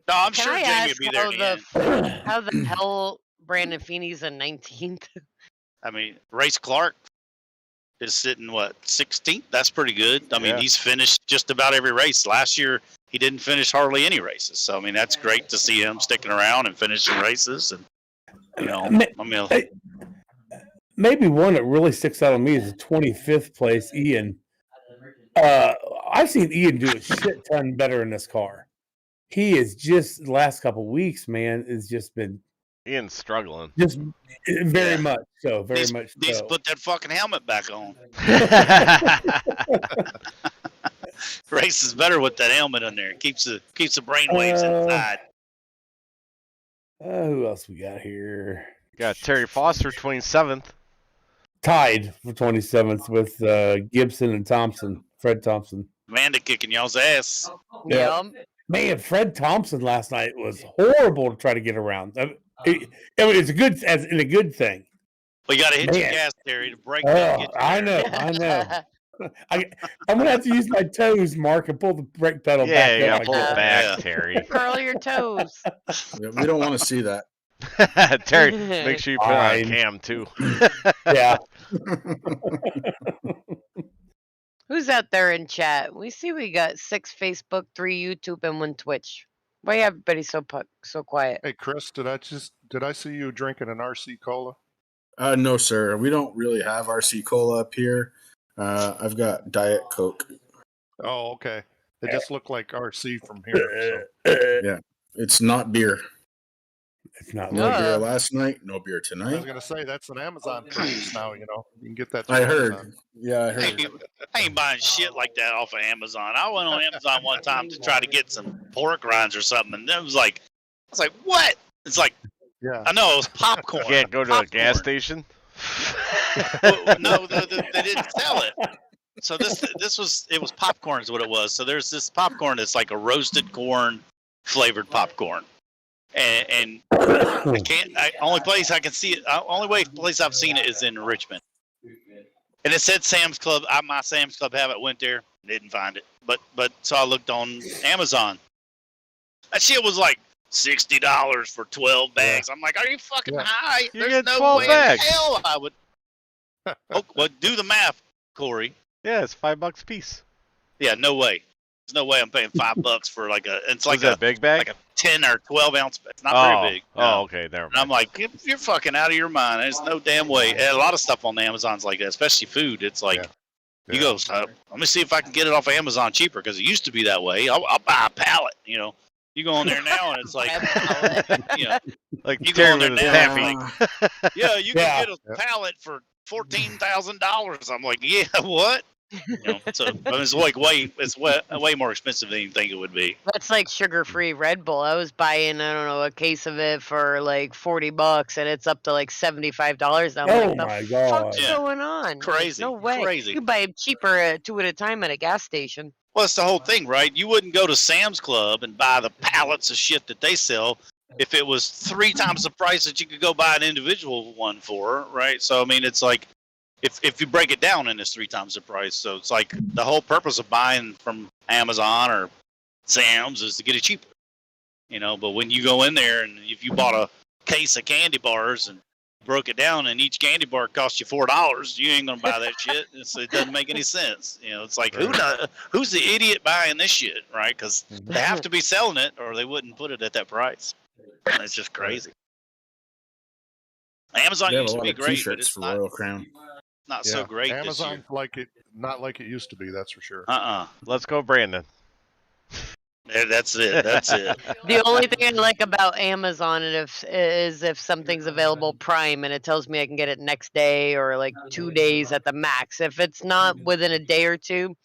I'm Can sure I Jamie ask will be there at the end. how the hell Brandon Feeney's in 19th? I mean, Race Clark is sitting 16th. That's pretty good. I mean, he's finished just about every race. Last year, he didn't finish hardly any races. So I mean, that's great to see him sticking around and finishing races. And Maybe one that really sticks out on me is the 25th place, Ian. I've seen Ian do a shit ton better in this car. He is just the last couple of weeks, man, has just been Ian's struggling. just very much so. Very much Needs so. to put that fucking helmet back on. Race is better with that helmet on there. Keeps the brain waves inside. Who else we got here? Got Terry Foster, 27th. Tied for 27th with Gibson and Thompson, Fred Thompson. Amanda kicking y'all's ass. Yeah. Man, Fred Thompson last night was horrible to try to get around. It's a good thing. Well, you got to hit your gas, Terry, to break that. Oh, I know. I'm gonna have to use my toes, Mark, and pull the brake pedal back. Yeah, you gotta pull it back, Terry. Curl your toes. We don't want to see that. Terry, make sure you put it on cam too. Yeah. Who's out there in chat? We see we got 6 Facebook, 3 YouTube, and 1 Twitch. Why everybody so quiet? Hey, Chris, did I see you drinking an RC cola? No, sir. We don't really have RC Cola up here. I've got Diet Coke. Oh, okay. It just looked like RC from here. So. Yeah, it's not beer. It's not no beer last night. No beer I tonight. was gonna say that's an Amazon purchase now. You can get that. I heard. Amazon. Yeah, I heard. I ain't buying shit like that off of Amazon. I went on Amazon one time to try to get some pork rinds or something, and I was like, what? It's like, yeah, I know it was popcorn. You can't go to a gas station. No, they didn't sell it. So it was popcorn is what it was. So there's this popcorn that's like a roasted corn flavored popcorn. And only place I can see it, place I've seen it is in Richmond. And it said Sam's Club. My Sam's Club habit went there, didn't find it. But so I looked on Amazon. That shit was like $60 for 12 bags. I'm like, are you fucking high? You There's get no 12 way bags. in hell I would. Oh, well, do the math, Corey. Yeah, it's $5 a piece. Yeah, no way. There's no way I'm paying $5 for like a. It's like a big bag, like a 10 or 12 ounce. It's not very big. Oh, okay, never mind. And I'm like, you're fucking out of your mind. There's no damn way. And a lot of stuff on the Amazon's like that, especially food. It's like, you go, let me see if I can get it off of Amazon cheaper because it used to be that way. I'll buy a pallet. You know, you go on there now and it's like, you know, like you go on there with now, taffy. like, yeah, you can get a pallet for $14,000. I'm like, yeah, what? You know, so it's like it's way more expensive than you think it would be. That's like sugar-free Red Bull. I was buying, I don't know, a case of it for like $40, and it's up to like $75 now. I'm like, the fuck's going on? Crazy, Like, no way. crazy. You buy them cheaper, 2 at a time at a gas station. Well, it's the whole thing, right? You wouldn't go to Sam's Club and buy the pallets of shit that they sell if it was 3 times the price that you could go buy an individual one for, right? So, I mean, it's like, if you break it down and it's 3 times the price. So it's like the whole purpose of buying from Amazon or Sam's is to get it cheaper, you know. But when you go in there and if you bought a case of candy bars and broke it down and each candy bar cost you $4, you ain't gonna buy that shit. It doesn't make any sense, you know. It's like who's the idiot buying this shit, right? Because they have to be selling it or they wouldn't put it at that price. And it's just crazy. Amazon used to be great, but it's not. Royal Crown. Not so great. Amazon's not like it used to be. That's for sure. Let's go, Brandon. Yeah, that's it. That's it. The only thing I like about Amazon is if something's available Prime and it tells me I can get it next day or like 2 days at the max. If it's not within a day or two,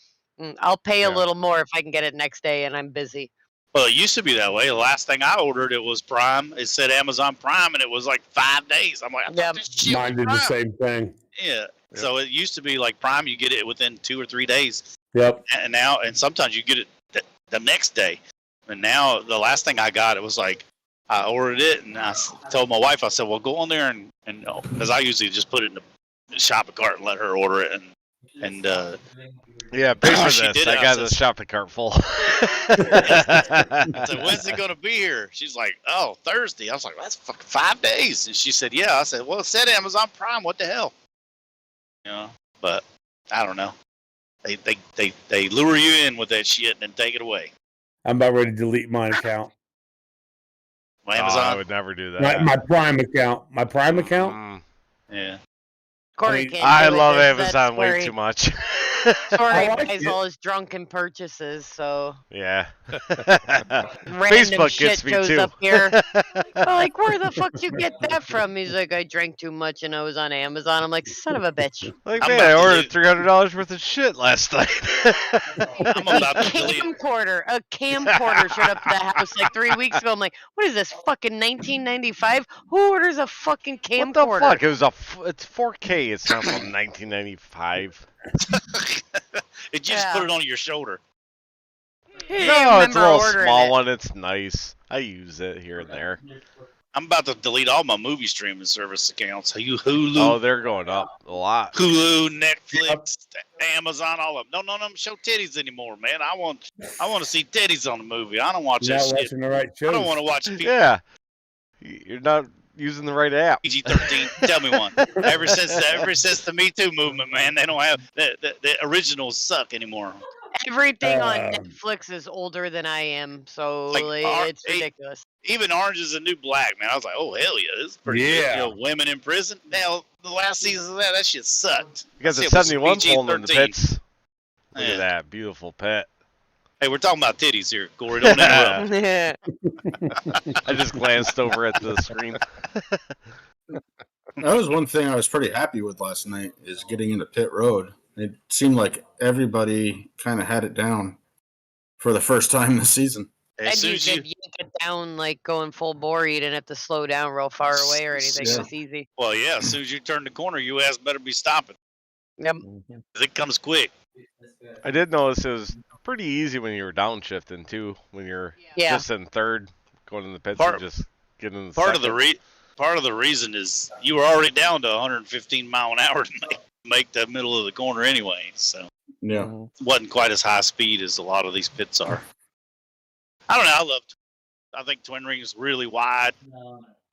I'll pay a little more if I can get it next day and I'm busy. Well, it used to be that way. The last thing I ordered, it was Prime. It said Amazon Prime, and it was like 5 days. I'm like, I thought this shit was Mine did the Prime. same thing. Yeah. So it used to be like Prime, you get it within 2 or 3 days. Yep. And now, and sometimes you get it the next day. And now, the last thing I got, it was like, I ordered it, and I told my wife, I said, well, go on there and because I usually just put it in the shopping cart and let her order it. And yeah, pay for she this. did I it. got the shopping cart full. I said, when's it going to be here? She's like, oh, Thursday. I was like, that's fucking 5 days. And she said, yeah. I said, well, it said Amazon Prime. What the hell? You know, but I don't know. They lure you in with that shit and then take it away. I'm about ready to delete my account. Amazon? I would never do that. My Prime account. My Prime account? Yeah. I love Amazon way too much. Corey buys all his drunken purchases, so yeah. random Facebook shit gets me shows too. up here. I'm like, where the fuck did you get that from? He's like, I drank too much and I was on Amazon. I'm like, son of a bitch. Like, man, I ordered $300 worth of shit last night. I'm about to delete. A camcorder showed up to the house like 3 weeks ago. I'm like, what is this, fucking 1995? Who orders a fucking camcorder? What the fuck? It was it's 4K. It's not from 1995. You just put it on your shoulder. No, it's a little small one. It's nice. I use it here and there. I'm about to delete all my movie streaming service accounts. Hulu. Oh, they're going up a lot. Hulu, Netflix, Amazon, all of them. No, show titties anymore, man. I want to see titties on the movie. I don't watch You're that not shit. watching the right shows. I don't want to watch people. Yeah. You're not using the right app. PG-13. Tell me one. Ever since the Me Too movement, man, they don't have the originals suck anymore. Everything on Netflix is older than I am, so it's ridiculous. Even Orange is the New Black, man. I was like, oh hell yeah, this is pretty good. You know, women in prison. Now the last season of that shit sucked. You got the 71 pulling in the pits. Look at that beautiful pet. Hey, we're talking about titties here, Corey. Don't interrupt. I just glanced over at the screen. That was one thing I was pretty happy with last night, is getting into pit road. It seemed like everybody kind of had it down for the first time this season. And you could yank it down like going full bore. You didn't have to slow down real far away or anything. It was easy. Well, yeah, as soon as you turn the corner, you ass better be stopping. Yep. It comes quick. I did notice it was pretty easy when you were downshifting too. When you're just in third, going in the pits and just getting in the part of the reason is you were already down to 115 mile an hour to make the middle of the corner anyway. So yeah, it wasn't quite as high speed as a lot of these pits are. I don't know. I think Twin Ring is really wide.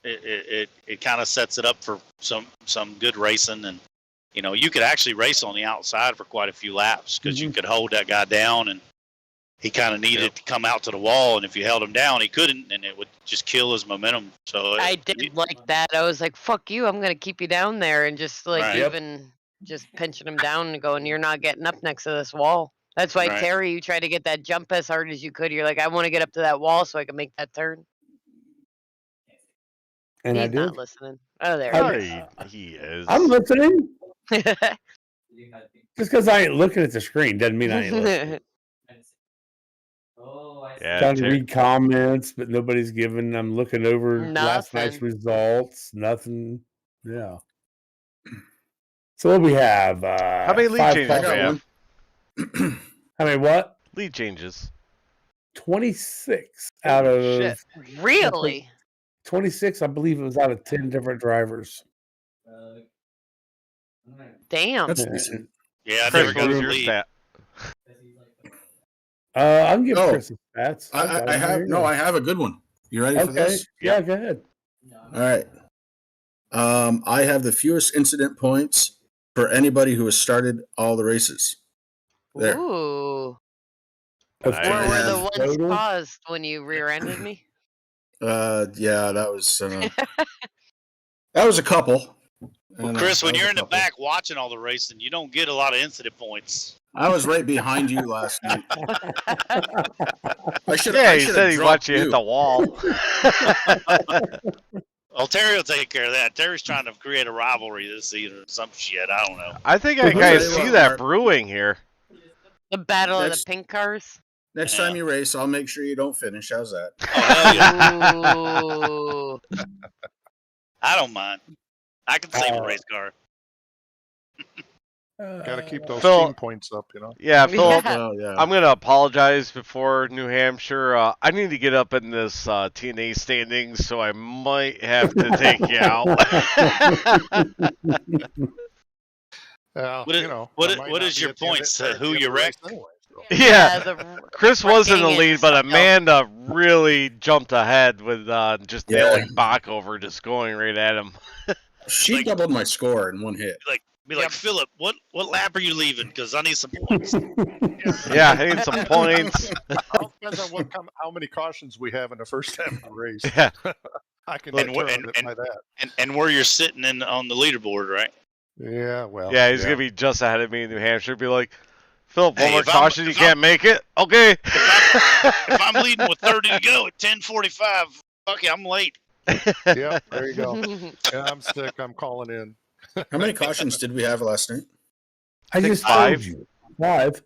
It kind of sets it up for some good racing, and you know you could actually race on the outside for quite a few laps because you could hold that guy down and he kind of needed to come out to the wall, and if you held him down, he couldn't, and it would just kill his momentum. So I did like that. I was like, "Fuck you! I'm gonna keep you down there," and just like Right. even just pinching him down and going, "You're not getting up next to this wall." That's why Right. Terry, you try to get that jump as hard as you could. You're like, "I want to get up to that wall so I can make that turn." And He's I did. not listening. Oh, there Oh, he is. He is. I'm listening. Just because I ain't looking at the screen doesn't mean I ain't listening. Yeah, Trying to read comments, but nobody's giving. I'm looking over last night's Nothing. results. Nothing. Yeah. So what we have? How many lead 5 changes do we cautions. have? How many what? Lead changes. 26 out of Shit. Really? 26. I believe it was out of 10 different drivers. Damn. That's decent. Yeah, I Chris, never got what was a your lead. stat? I can give Oh, Chris his stats. I have a good one. You ready for Okay. this? Yeah, go ahead. All right. I have the fewest incident points for anybody who has started all the races. There. Ooh. Of What were the ones total? caused when you rear-ended me? Yeah, that was a couple. Well, And, Chris, when that was you're a in the couple. back watching all the racing, you don't get a lot of incident points. I was right behind you last night. Yeah, he said he watched you hit the wall. Well, Terry will take care of that. Terry's trying to create a rivalry this season or some shit. I don't know. I think I kind of see that brewing here. The battle of the Next- pink cars? Next time you race, I'll make sure you don't finish. How's that? Ooh. I don't mind. I can save a race car. Got to keep those Phil- team points up, you know. Yeah, Philip, Oh, yeah. I'm going to apologize before New Hampshire. I need to get up in this T&A standings, so I might have to take you out. What is your points to who you wrecked? Yeah, the Chris was in the wrecking lead, is but something Amanda really jumped ahead with just Yeah. nailing Bach over, just going right at him. She doubled my score in one hit. Be like, Philip, what lap are you leaving? Because I need some points. Yeah, I need some points. All depends on how many cautions we have in the first half of the race. Yeah. I can And determine it by that. And where you're sitting on the leaderboard, right? Yeah, well. Yeah, he's going to be just ahead of me in New Hampshire. Be like, Philip, one Hey, more if I'm- caution, you if can't make it? Okay. If I'm leading with 30 to go at 10:45, fuck it, I'm late. Yep, there you go. Yeah, I'm sick. I'm calling in. How many cautions did we have last night? I just five. told you. 5.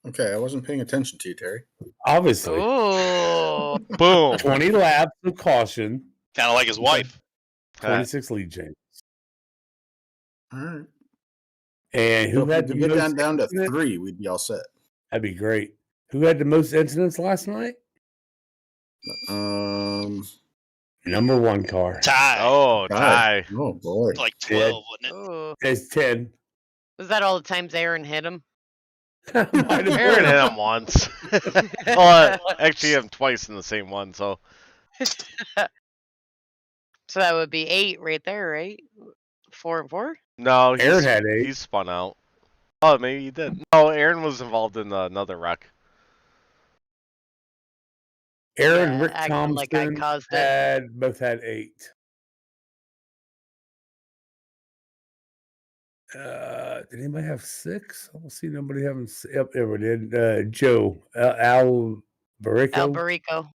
Okay, I wasn't paying attention to you, Terry. Obviously. Ooh. Boom. 20 laps of caution. Kind of like his wife. 26 lead changes. All right. And So who if had we the could get most down to incidents? 3, we'd be all set. That'd be great. Who had the most incidents last night? Number 1 car. Tie. Oh, tie. Oh, boy. Like 12, wasn't it? Ooh. It's 10. Was that all the times Aaron hit him? Might have Aaron been. hit him once. Well, actually, hit him twice in the same one, so. So that would be 8 right there, right? 4 and 4? No, Aaron had 8. he spun out. Oh, maybe he did. No, Aaron was involved in another wreck. Aaron Yeah, Rick acting Thompson like I caused it. both had 8. Did anybody have 6? I don't see nobody having. Yep, ever did. Joe Al Barico. Albarico.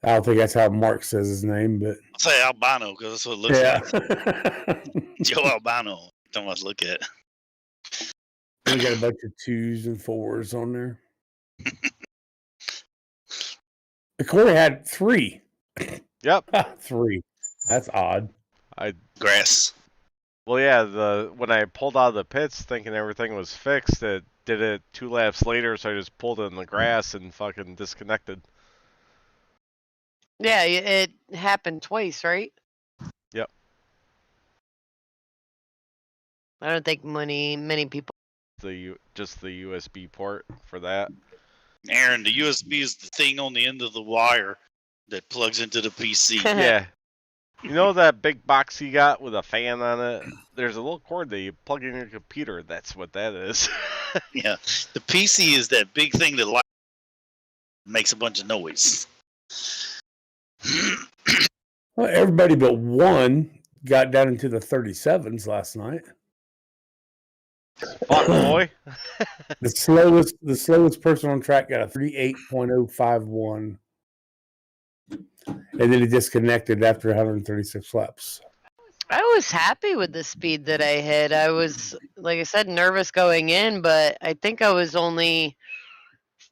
I don't think that's how Mark says his name, but I'll say albino because that's what it looks yeah. like. Joe Albino. Don't want to look at. We got a bunch of 2s and 4s on there. Corey had 3. Yep. 3. That's odd. Grass. Well, yeah. When I pulled out of the pits, thinking everything was fixed, it did it 2 laps later, so I just pulled it in the grass and fucking disconnected. Yeah, it happened twice, right? Yep. I don't think many people. Just the USB port for that. Aaron, the USB is the thing on the end of the wire that plugs into the PC. Yeah. You know that big box you got with a fan on it? There's a little cord that you plug in your computer. That's what that is. Yeah. The PC is that big thing that lights makes a bunch of noise. Well, everybody but one got down into the 37s last night. Fuck, boy. The slowest person on track got a 38.051. And then he disconnected after 136 laps. I was happy with the speed that I hit. I was, like I said, nervous going in, but I think I was only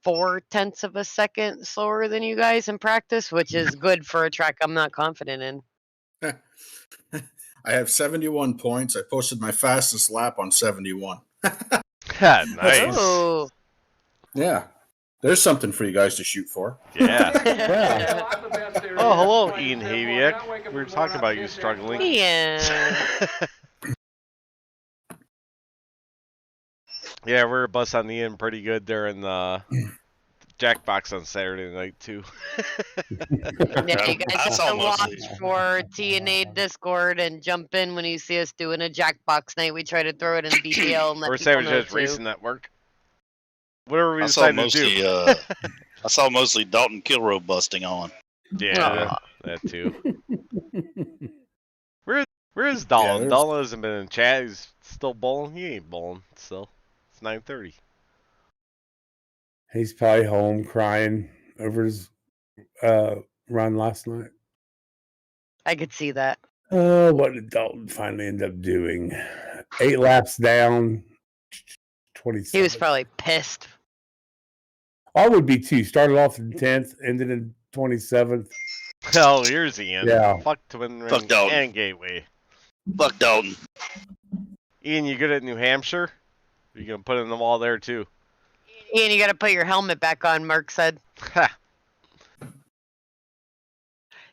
0.4 of a second slower than you guys in practice, which is good for a track I'm not confident in. I have 71 points. I posted my fastest lap on 71. Nice. Oh. Yeah. There's something for you guys to shoot for. Yeah. Oh, hello, Ian Haviak. We were talking about you struggling. Yeah. Yeah, we're busting the in pretty good there in the Jackbox on Saturday night, too. Yeah, you guys have to watch for T&A Discord and jump in when you see us doing a Jackbox night. We try to throw it in BTL and let Or people Savage know Edge too. Racing Network. Whatever we I saw decide to do. mostly, I saw mostly Dalton Kilroe busting on. Yeah, that too. Where is Dalton? Yeah, Dalton hasn't been in chat. He's still bowling. He ain't bowling still. It's 9:30. He's probably home crying over his run last night. I could see that. What did Dalton finally end up doing? 8 laps down, 27. He was probably pissed. I would be too. Started off in 10th, ended in 27th. Oh, here's Ian. Yeah. Fuck Twin Ring Fuck Dalton. and Gateway. Fuck Dalton. Ian, you good at New Hampshire? You gonna put in the wall there too? Ian, you got to put your helmet back on, Mark said.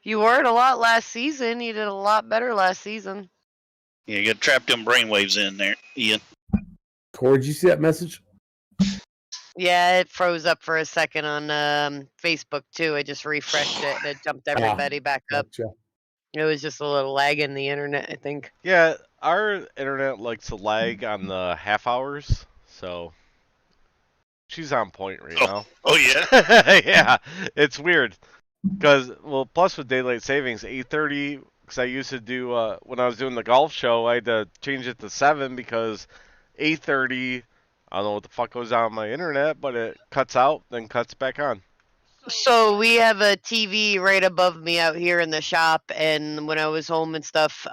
You wore it a lot last season. You did a lot better last season. Yeah, you got trapped them brainwaves in there, Ian. Corey, did you see that message? Yeah, it froze up for a second on Facebook too. I just refreshed it and it jumped everybody back up. Gotcha. It was just a little lag in the internet, I think. Yeah, our internet likes to lag on the half hours, so she's on point right now. Oh yeah? Yeah, it's weird. Because, well, plus with daylight savings, 8:30, because I used to do, when I was doing the golf show, I had to change it to 7 because 8:30, I don't know what the fuck goes on my internet, but it cuts out, then cuts back on. So we have a TV right above me out here in the shop, and when I was home and stuff,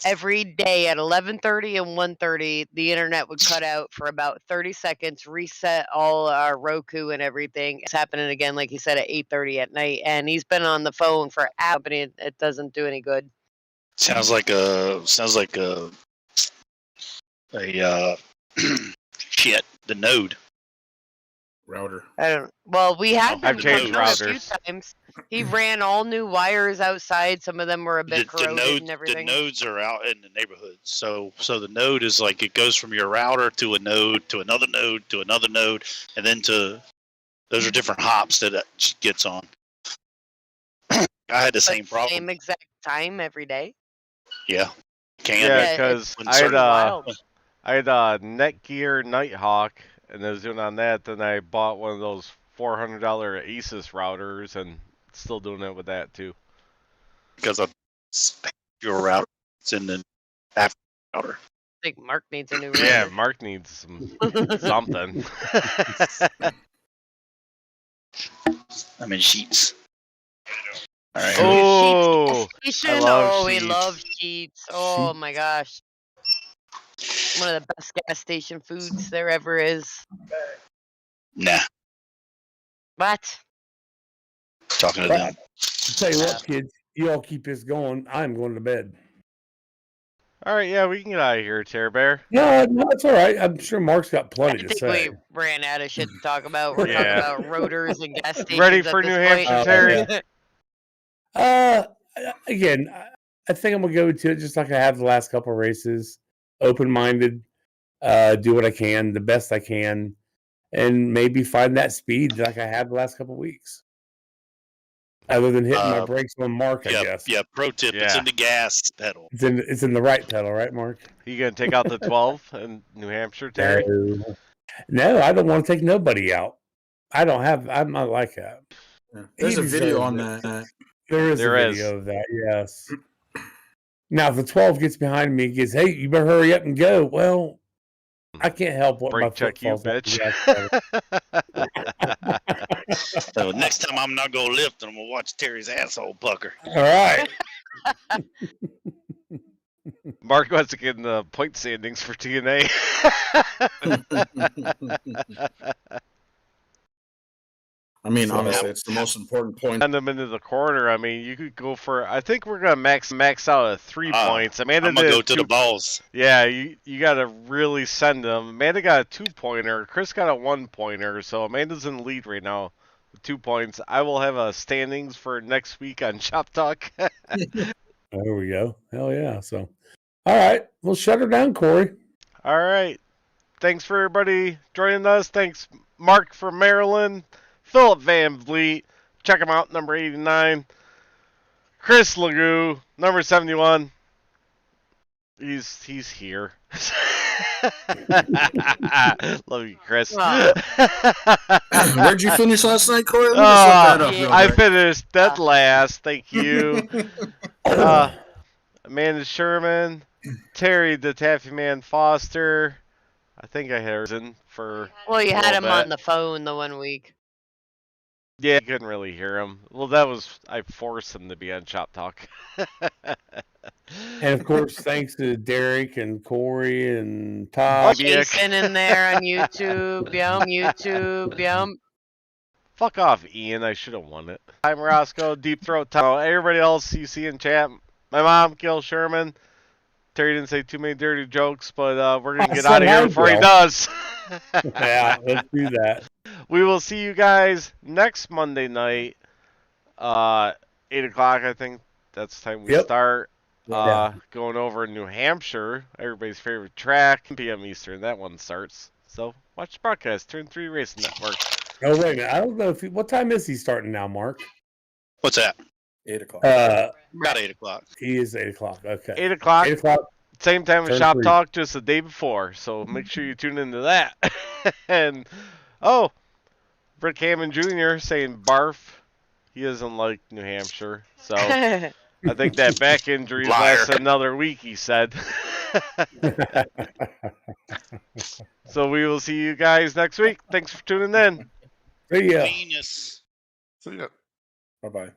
every day at 11:30 and 1:30, the internet would cut out for about 30 seconds, reset all our Roku and everything. It's happening again, like he said, at 8:30 at night, and he's been on the phone for hours, but it doesn't do any good. Sounds like a shit, the node. Router. I don't. Well, we had I've been changed coming out a few routers. times. He ran all new wires outside. Some of them were a bit corroded and The everything. nodes are out in the neighborhood. So the node is like it goes from your router to a node to another node to another node, and then to those are different hops that it gets on. I had the same problem. Same exact time every day. Yeah. Yeah, because when I certain- had a Netgear Nighthawk, and I was doing on that. Then I bought one of those $400 Asus routers, and still doing it with that too. because of your router. It's in the after router. I think Mark needs a new Yeah, router. Mark needs some something. I'm in sheets. All right. Oh, Station. I love Oh, we Sheets. love Sheets. Oh my gosh. One of the best gas station foods there ever is. Nah. What? Talking to them. Tell you what, kids, you all keep this going. I'm going to bed. All right, yeah, we can get out of here, Terror Bear. No, it's all right. I'm sure Mark's got plenty I to think say. we ran out of shit to talk about. We're Yeah. talking about rotors and gas stations. Ready at for this New point. Hampshire, Terry? Again, I think I'm gonna go to it just like I have the last couple of races. Open-minded, do what I can, the best I can, and maybe find that speed like I have the last couple of weeks. Other than hitting my brakes on Mark, I guess. Yeah, pro tip, it's Yeah. in the gas pedal. It's in the right pedal, right, Mark? You gonna take out the 12 in New Hampshire, Terry? No, I don't want to take nobody out. I don't have. I'm not like that. Yeah. There's a He video on deserves it. that. There is There a is. video of that. Yes. Now, if the 12 gets behind me, gets, hey, you better hurry up and go. Well, I can't help what my Brake foot check you, falls off bitch. the gas pedal. So next time I'm not gonna lift, I'm gonna watch Terry's asshole pucker. All right. Mark wants to get in the point standings for T&A. I mean, obviously, it's the most important point. Send them into the corner. I mean, you could go for. I think we're gonna max out at 3 points. Amanda I'm gonna did go to the balls. Yeah, you gotta really send them. Amanda got a 2-pointer. Chris got a 1-pointer. So Amanda's in the lead right now with 2 points. I will have a standings for next week on Shop Talk. There we go. Hell yeah. So, all right. We'll shut her down, Corey. All right. Thanks for everybody joining us. Thanks, Mark from Maryland. Philip Van Vliet. Check him out, number 89. Chris Legoo, number 71. He's here. Love you, Chris. Where'd you finish last night, Corey? Let me Oh, just look that up real I quick. finished dead last. Thank you. Amanda Sherman, Terry the Taffy Man Foster. I think I had him for. Well, you a had little him bit. on the phone the one week. Yeah, I couldn't really hear him. Well, I forced him to be on Shop Talk. And of course, thanks to Derek and Corey and Todd. Jason in there on YouTube. YouTube. Fuck off, Ian. I should have won it. I'm Roscoe, Deep Throat Tom. Everybody else you see in chat. My mom, Gil Sherman. Terry didn't say too many dirty jokes, but we're going to get out of here before he does. Yeah, let's do that. We will see you guys next Monday night. 8 o'clock, I think. That's the time we start. Going over New Hampshire, everybody's favorite track. 10 p.m. Eastern, that one starts. So watch the broadcast. Turn 3 Racing Network. Oh, wait a minute. I don't know if what time is he starting now, Mark? What's that? 8 o'clock. About 8 o'clock. He is 8 o'clock. Okay. 8 o'clock. 8 o'clock. Same time as Turn Shop 3. Talk, just the day before. So make sure you tune into that. And, Rick Hammond Jr. saying barf. He doesn't like New Hampshire. So I think that back injury lasts another week, he said. So we will see you guys next week. Thanks for tuning in. See ya. Venus. See ya. Bye-bye.